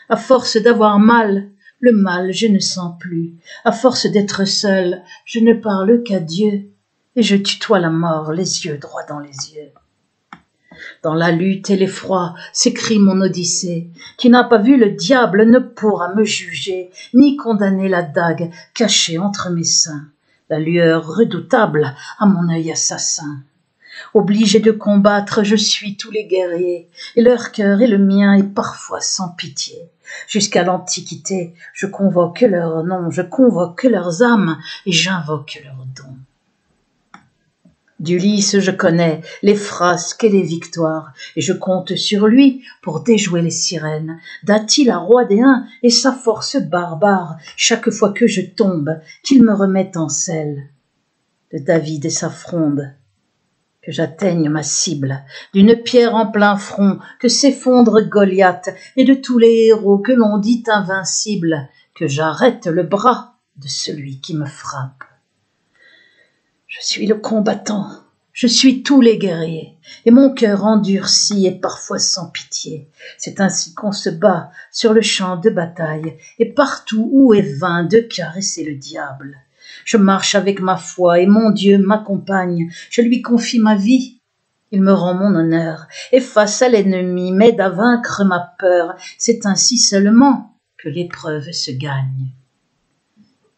À force d'avoir mal, le mal je ne sens plus. À force d'être seule, je ne parle qu'à Dieu, et je tutoie la mort, les yeux droits dans les yeux. Dans la lutte et l'effroi s'écrie mon Odyssée. Qui n'a pas vu le diable ne pourra me juger, ni condamner la dague cachée entre mes seins, la lueur redoutable à mon œil assassin. Obligé de combattre, je suis tous les guerriers, et leur cœur est le mien, et parfois sans pitié. Jusqu'à l'Antiquité, je convoque leurs noms, je convoque leurs âmes, et j'invoque leurs dons. D'Ulysse je connais les frasques et les victoires, et je compte sur lui pour déjouer les sirènes, d'Attila roi des Huns et sa force barbare, chaque fois que je tombe, qu'il me remette en selle. De David et sa fronde, que j'atteigne ma cible, d'une pierre en plein front, que s'effondre Goliath, et de tous les héros que l'on dit invincibles, que j'arrête le bras de celui qui me frappe. Je suis le combattant, je suis tous les guerriers, et mon cœur endurci est parfois sans pitié. C'est ainsi qu'on se bat sur le champ de bataille, et partout où est vain de caresser le diable. Je marche avec ma foi, et mon Dieu m'accompagne, je lui confie ma vie. Il me rend mon honneur, et face à l'ennemi m'aide à vaincre ma peur. C'est ainsi seulement que l'épreuve se gagne.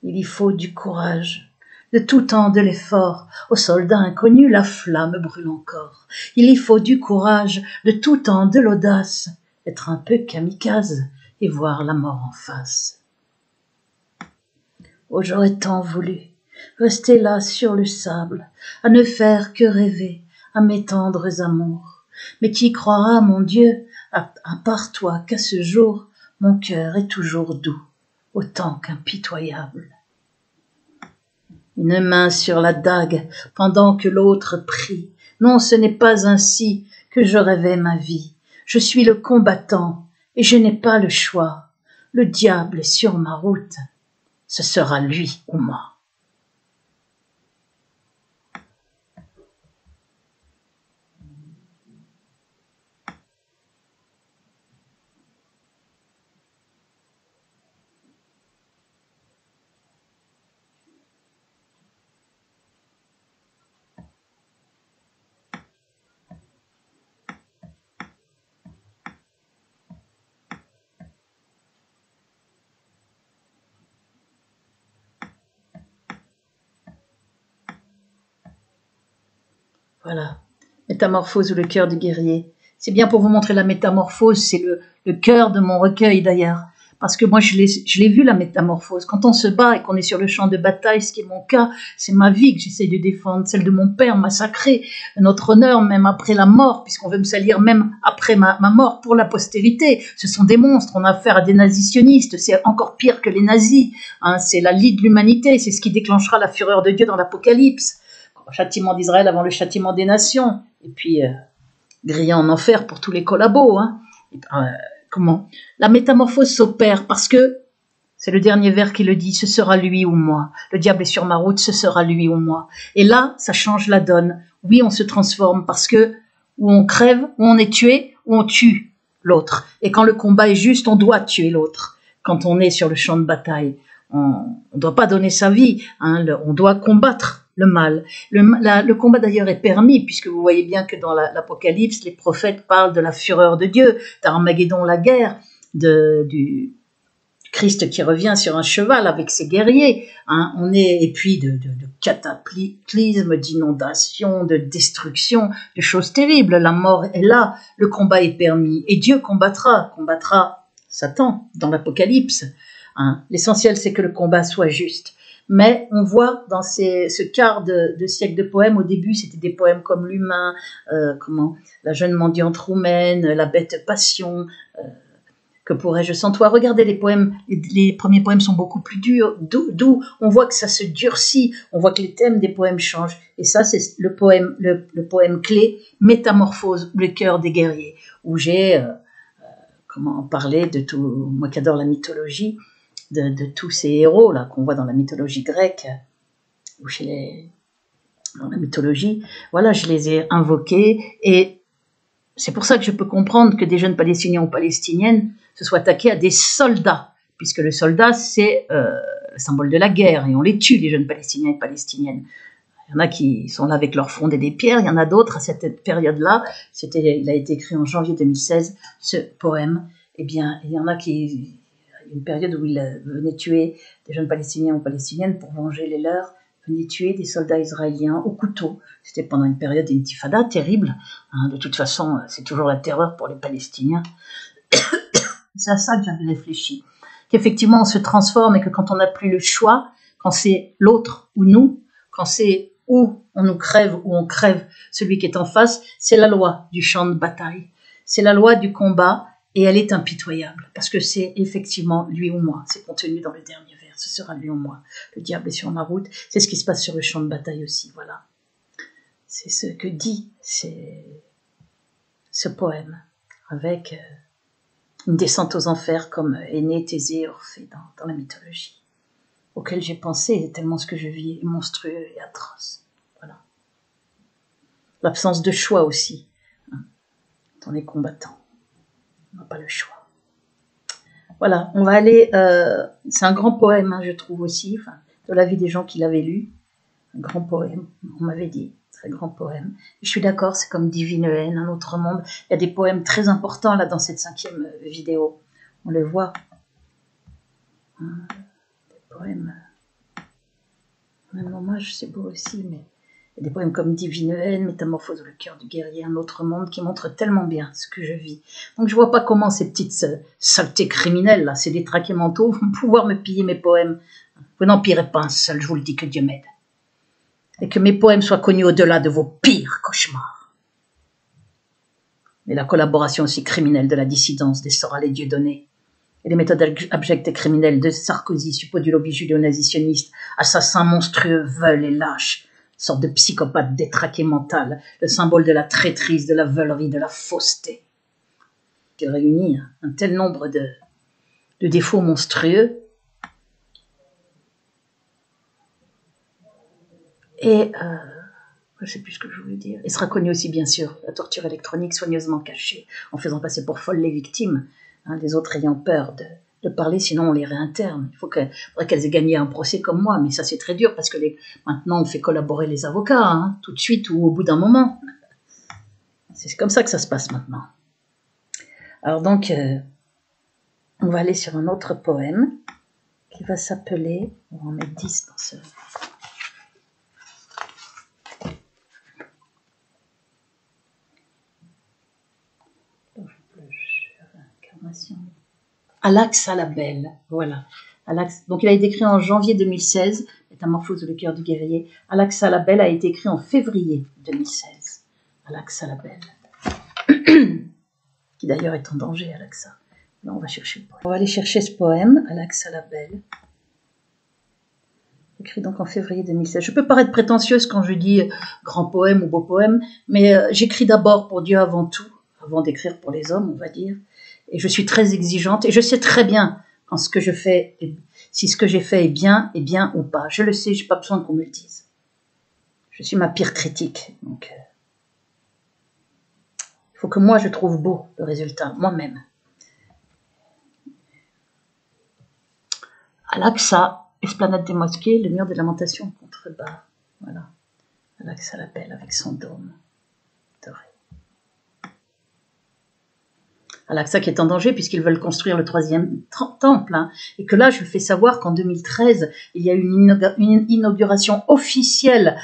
Il y faut du courage. De tout temps de l'effort, aux soldats inconnus la flamme brûle encore. Il y faut du courage, de tout temps de l'audace, être un peu kamikaze et voir la mort en face. Oh, j'aurais tant voulu rester là sur le sable, à ne faire que rêver à mes tendres amours. Mais qui croira, mon Dieu, à part toi, qu'à ce jour, mon cœur est toujours doux, autant qu'impitoyable. Une main sur la dague, pendant que l'autre prie. Non, ce n'est pas ainsi que je rêvais ma vie. Je suis le combattant, et je n'ai pas le choix. Le diable est sur ma route. Ce sera lui ou moi. Voilà, métamorphose ou le cœur du guerrier. C'est bien pour vous montrer la métamorphose, c'est le cœur de mon recueil d'ailleurs, parce que moi je l'ai vu la métamorphose. Quand on se bat et qu'on est sur le champ de bataille, ce qui est mon cas, c'est ma vie que j'essaye de défendre, celle de mon père massacré, notre honneur même après la mort, puisqu'on veut me salir même après ma mort pour la postérité. Ce sont des monstres, on a affaire à des nazisionistes, c'est encore pire que les nazis, hein, c'est la lie de l'humanité, c'est ce qui déclenchera la fureur de Dieu dans l'Apocalypse. Le châtiment d'Israël avant le châtiment des nations, et puis grillé en enfer pour tous les collabos. Hein. Comment la métamorphose s'opère parce que c'est le dernier vers qui le dit, ce sera lui ou moi. Le diable est sur ma route, ce sera lui ou moi. Et là, ça change la donne. Oui, on se transforme parce que ou on crève, ou on est tué, ou on tue l'autre. Et quand le combat est juste, on doit tuer l'autre. Quand on est sur le champ de bataille, on ne doit pas donner sa vie, hein, on doit combattre le mal. Le combat d'ailleurs est permis, puisque vous voyez bien que dans l'Apocalypse, les prophètes parlent de la fureur de Dieu, d'Armageddon, la guerre, du Christ qui revient sur un cheval avec ses guerriers, hein, et puis de cataclysmes, d'inondations, de destruction, de choses terribles. La mort est là, le combat est permis, et Dieu combattra Satan dans l'Apocalypse. Hein. L'essentiel, c'est que le combat soit juste. Mais on voit dans ce quart de siècle de poèmes, au début, c'était des poèmes comme L'Humain, La jeune mendiante roumaine, La bête passion, Que pourrais-je sans toi. Regardez les poèmes, les premiers poèmes sont beaucoup plus durs, doux, on voit que ça se durcit, on voit que les thèmes des poèmes changent. Et ça, c'est le poème clé, Métamorphose, ou le cœur des guerriers, où j'ai parlé de tout, moi qui adore la mythologie, de tous ces héros là qu'on voit dans la mythologie grecque, ou dans la mythologie, voilà, je les ai invoqués, et c'est pour ça que je peux comprendre que des jeunes Palestiniens ou Palestiniennes se soient attaqués à des soldats, puisque le soldat, c'est le symbole de la guerre, et on les tue, les jeunes Palestiniens et Palestiniennes. Il y en a qui sont là avec leur front et des pierres, il y en a d'autres à cette période-là, il a été écrit en janvier 2016, ce poème, eh bien, il y en a qui, une période où il venait tuer des jeunes Palestiniens ou Palestiniennes pour venger les leurs, venait tuer des soldats israéliens au couteau. C'était pendant une période d'intifada terrible. Hein, de toute façon, c'est toujours la terreur pour les Palestiniens. C'est à ça que j'avais réfléchi. Qu'effectivement, on se transforme et que quand on n'a plus le choix, quand c'est l'autre ou nous, quand c'est ou on nous crève ou on crève celui qui est en face, c'est la loi du champ de bataille. C'est la loi du combat. Et elle est impitoyable, parce que c'est effectivement lui ou moi. C'est contenu dans le dernier vers, ce sera lui ou moi. Le diable est sur ma route. C'est ce qui se passe sur le champ de bataille aussi, voilà. C'est ce que dit ce poème, avec une descente aux enfers comme Énée, Thésée, Orphée dans la mythologie, auquel j'ai pensé, tellement ce que je vis est monstrueux et atroce. Voilà. L'absence de choix aussi, hein, dans les combattants. On n'a pas le choix. Voilà, on va aller... c'est un grand poème, hein, je trouve aussi, de la vie des gens qui l'avaient lu. Un grand poème, on m'avait dit, très grand poème. Je suis d'accord, c'est comme Divine haine, Un autre monde. Il y a des poèmes très importants là dans cette 5e vidéo. On le voit. Des poèmes... Même hommage, c'est beau aussi, mais... Il y a des poèmes comme Divine haine, Métamorphose, Le cœur du guerrier, Un autre monde, qui montrent tellement bien ce que je vis. Donc je vois pas comment ces petites saletés criminelles, là, ces détraqués mentaux, vont pouvoir me piller mes poèmes. Vous n'en pillerez pas un seul, je vous le dis, que Dieu m'aide. Et que mes poèmes soient connus au-delà de vos pires cauchemars. Mais la collaboration aussi criminelle de la dissidence des Soral et Dieudonné, et les méthodes abjectes et criminelles de Sarkozy, suppôt du lobby judéo-nazitionniste, assassins monstrueux, veules et lâches, sorte de psychopathe détraqué mental, le symbole de la traîtrise, de la veulerie, de la fausseté. Qui réunit un tel nombre de défauts monstrueux. Et, je ne sais plus ce que je voulais dire. Il sera connu aussi, bien sûr, la torture électronique soigneusement cachée, en faisant passer pour folles les victimes, hein, les autres ayant peur de parler, sinon on les réinterne. Il faudrait qu'elles aient gagné un procès comme moi, mais ça c'est très dur, parce que maintenant on fait collaborer les avocats, hein, tout de suite ou au bout d'un moment. C'est comme ça que ça se passe maintenant. Alors donc, on va aller sur un autre poème, qui va s'appeler, on va en mettre 10 dans ce... Incarnation. Al-Aqsa la Belle, voilà. Donc il a été écrit en janvier 2016, Métamorphose le cœur du guerrier. Al-Aqsa la Belle a été écrit en février 2016. Al-Aqsa la Belle, qui d'ailleurs est en danger, Al-Aqsa. Là, on va chercher le poème. On va aller chercher ce poème, Al-Aqsa la Belle, écrit donc en février 2016. Je peux paraître prétentieuse quand je dis grand poème ou beau poème, mais j'écris d'abord pour Dieu avant tout, avant d'écrire pour les hommes, on va dire. Et je suis très exigeante et je sais très bien quand ce que je fais, si ce que j'ai fait est bien ou pas. Je le sais, j'ai pas besoin qu'on me le dise. Je suis ma pire critique. Donc, il faut que moi je trouve beau le résultat, moi-même. Al-Aqsa, esplanade des mosquées, le mur des lamentations en contrebas. Voilà. Al-Aqsa la Belle avec son dôme doré. Al-Aqsa qui est en danger puisqu'ils veulent construire le 3e temple. Hein, et que là, je fais savoir qu'en 2013, il y a eu une inauguration officielle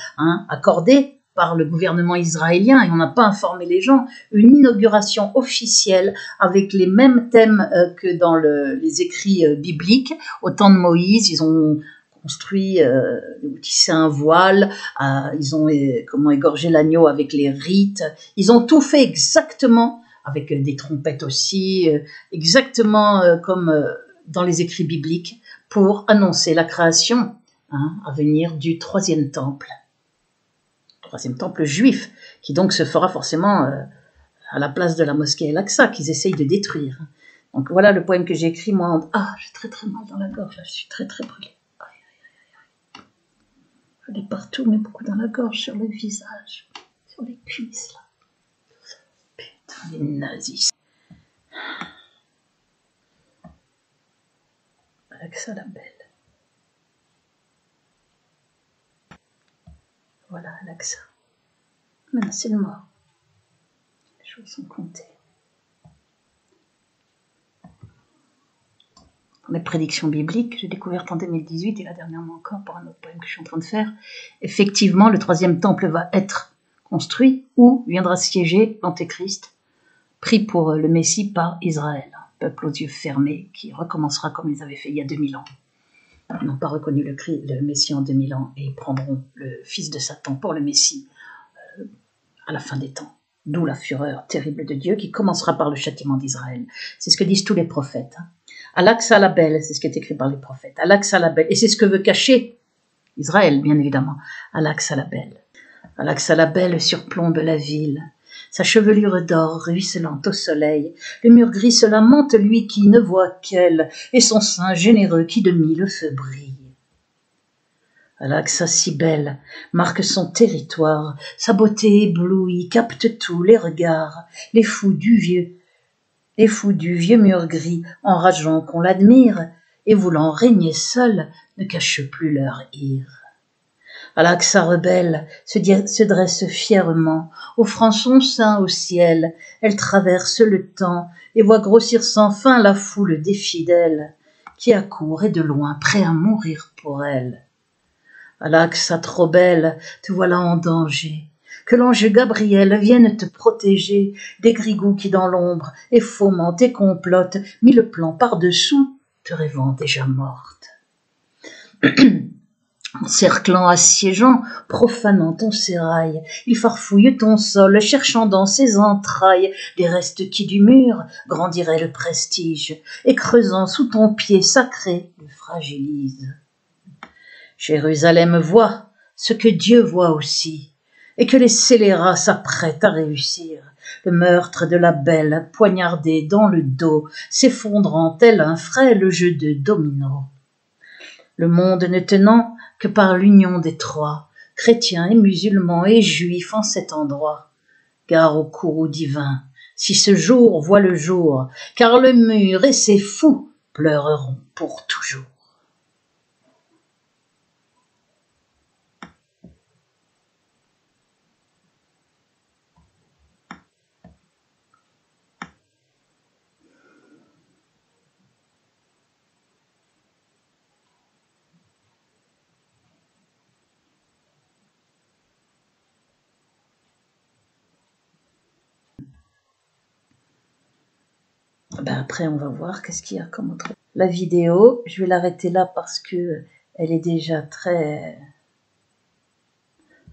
accordée par le gouvernement israélien, et on n'a pas informé les gens, une inauguration officielle avec les mêmes thèmes que dans les écrits bibliques. Au temps de Moïse, ils ont construit, tissé un voile, ils ont égorgé l'agneau avec les rites, ils ont tout fait exactement avec des trompettes aussi, exactement comme dans les écrits bibliques, pour annoncer la création à venir du 3e temple. 3e temple juif, qui donc se fera forcément à la place de la mosquée Al-Aqsa, qu'ils essayent de détruire. Donc voilà le poème que j'ai écrit, moi. J'ai très très mal dans la gorge, là, je suis très très brûlée. Aïe, aïe, aïe, aïe. Je l'ai partout, mais beaucoup dans la gorge, sur le visage, sur les cuisses, là. Putain, les nazis. Al-Aqsa la Belle. Voilà, Al-Aqsa. Maintenant, c'est le mort. Les choses sont comptées. Dans les prédictions bibliques que j'ai découvertes en 2018 et là dernièrement encore pour un autre poème que je suis en train de faire, effectivement, le 3e temple va être construit où viendra siéger l'Antéchrist, pris pour le Messie par Israël, un peuple aux yeux fermés qui recommencera comme ils avaient fait il y a 2000 ans. Ils n'ont pas reconnu le Messie en 2000 ans et ils prendront le fils de Satan pour le Messie à la fin des temps. D'où la fureur terrible de Dieu qui commencera par le châtiment d'Israël. C'est ce que disent tous les prophètes. Al-Aqsa la Belle, c'est ce qui est écrit par les prophètes. Al-Aqsa la Belle, et c'est ce que veut cacher Israël, bien évidemment. Al-Aqsa la Belle. Al-Aqsa la Belle surplombe la ville. Sa chevelure d'or ruisselante au soleil, le mur gris se lamente, lui qui ne voit qu'elle, et son sein généreux qui de mille feux brille. Al-Aqsa si belle marque son territoire, sa beauté éblouie capte tous les regards, les fous du vieux mur gris, enrageant qu'on l'admire, et voulant régner seul, ne cachent plus leur ire. Al-Aqsa rebelle se dresse fièrement, offrant son sein au ciel, elle traverse le temps, et voit grossir sans fin la foule des fidèles, qui accourt et de loin, prêt à mourir pour elle. Al-Aqsa trop belle, te voilà en danger, que l'ange Gabriel vienne te protéger des grigous qui dans l'ombre et fomentent et complotent, mis le plan par-dessous, te rêvant déjà morte. Encerclant, assiégeant, profanant ton sérail, il farfouille ton sol, cherchant dans ses entrailles des restes qui du mur grandiraient le prestige, et creusant sous ton pied sacré le fragilise. Jérusalem voit ce que Dieu voit aussi, et que les scélérats s'apprêtent à réussir, le meurtre de la belle poignardée dans le dos, s'effondrant tel un frêle jeu de dominos. Le monde ne tenant que par l'union des trois, chrétiens et musulmans et juifs en cet endroit. Gare au courroux divin, si ce jour voit le jour, car le mur et ses fous pleureront pour toujours. Ben après, on va voir qu'est-ce qu'il y a comme autre. La vidéo, je vais l'arrêter là parce que elle est déjà très...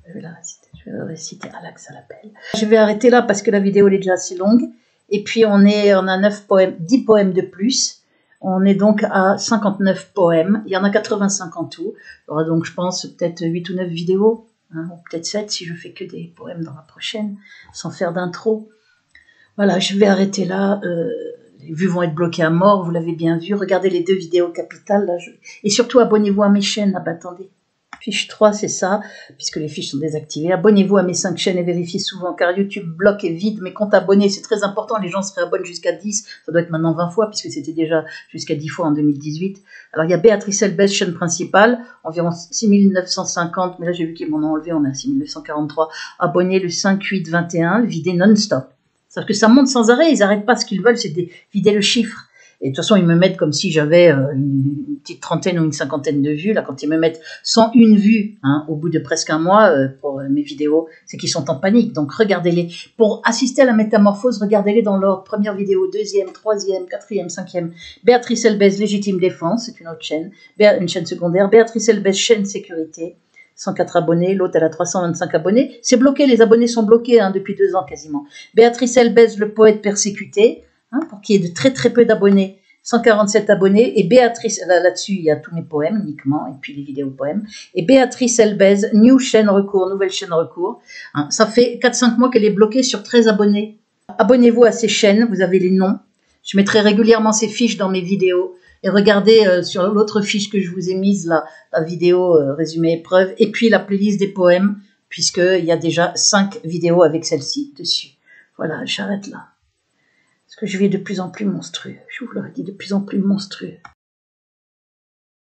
Je vais la réciter, Alex, ça l'appelle. Je vais arrêter là parce que la vidéo elle est déjà assez longue. Et puis on a 9 poèmes, 10 poèmes de plus. On est donc à 59 poèmes. Il y en a 85 en tout. Il y aura donc, je pense, peut-être 8 ou 9 vidéos. Hein, ou peut-être 7 si je fais que des poèmes dans la prochaine, sans faire d'intro. Voilà, je vais arrêter là. Les vues vont être bloquées à mort, vous l'avez bien vu. Regardez les 2 vidéos capitales. Là, et surtout, abonnez-vous à mes chaînes. Ah bah, attendez. Fiche 3, c'est ça, puisque les fiches sont désactivées. Abonnez-vous à mes 5 chaînes et vérifiez souvent, car YouTube bloque et vide mes comptes abonnés. C'est très important, les gens se réabonnent jusqu'à 10. Ça doit être maintenant 20 fois, puisque c'était déjà jusqu'à 10 fois en 2018. Alors, il y a Béatrice Elbez, chaîne principale, environ 6950, mais là, j'ai vu qu'ils m'en ont enlevé, on est à 6943. Abonnés le 5-8-21, videz non-stop. C'est-à-dire que ça monte sans arrêt, ils n'arrêtent pas. Ce qu'ils veulent, c'est de vider le chiffre. Et de toute façon, ils me mettent comme si j'avais une petite trentaine ou une cinquantaine de vues. Là, quand ils me mettent 101 vues au bout de presque un mois pour mes vidéos, c'est qu'ils sont en panique. Donc, regardez-les. Pour assister à la métamorphose, regardez-les dans l'ordre. Première vidéo, deuxième, troisième, quatrième, cinquième. Béatrice Elbez, Légitime Défense, c'est une autre chaîne. Une chaîne secondaire. Béatrice Elbez, chaîne Sécurité. 104 abonnés, l'autre elle a 325 abonnés. C'est bloqué, les abonnés sont bloqués depuis 2 ans quasiment. Béatrice Elbez, le poète persécuté. Pour qu'il y ait de très très peu d'abonnés, 147 abonnés, et Béatrice, là-dessus il y a tous mes poèmes uniquement, et puis les vidéos poèmes, et Béatrice Elbez, nouvelle chaîne recours, ça fait 4-5 mois qu'elle est bloquée sur 13 abonnés. Abonnez-vous à ces chaînes, vous avez les noms, je mettrai régulièrement ces fiches dans mes vidéos, et regardez sur l'autre fiche que je vous ai mise, là, la vidéo résumé épreuve, et puis la playlist des poèmes, puisqu'il y a déjà 5 vidéos avec celle-ci dessus. Voilà, j'arrête là. Parce que je vais de plus en plus monstrueux. Je vous l'aurais dit, de plus en plus monstrueux.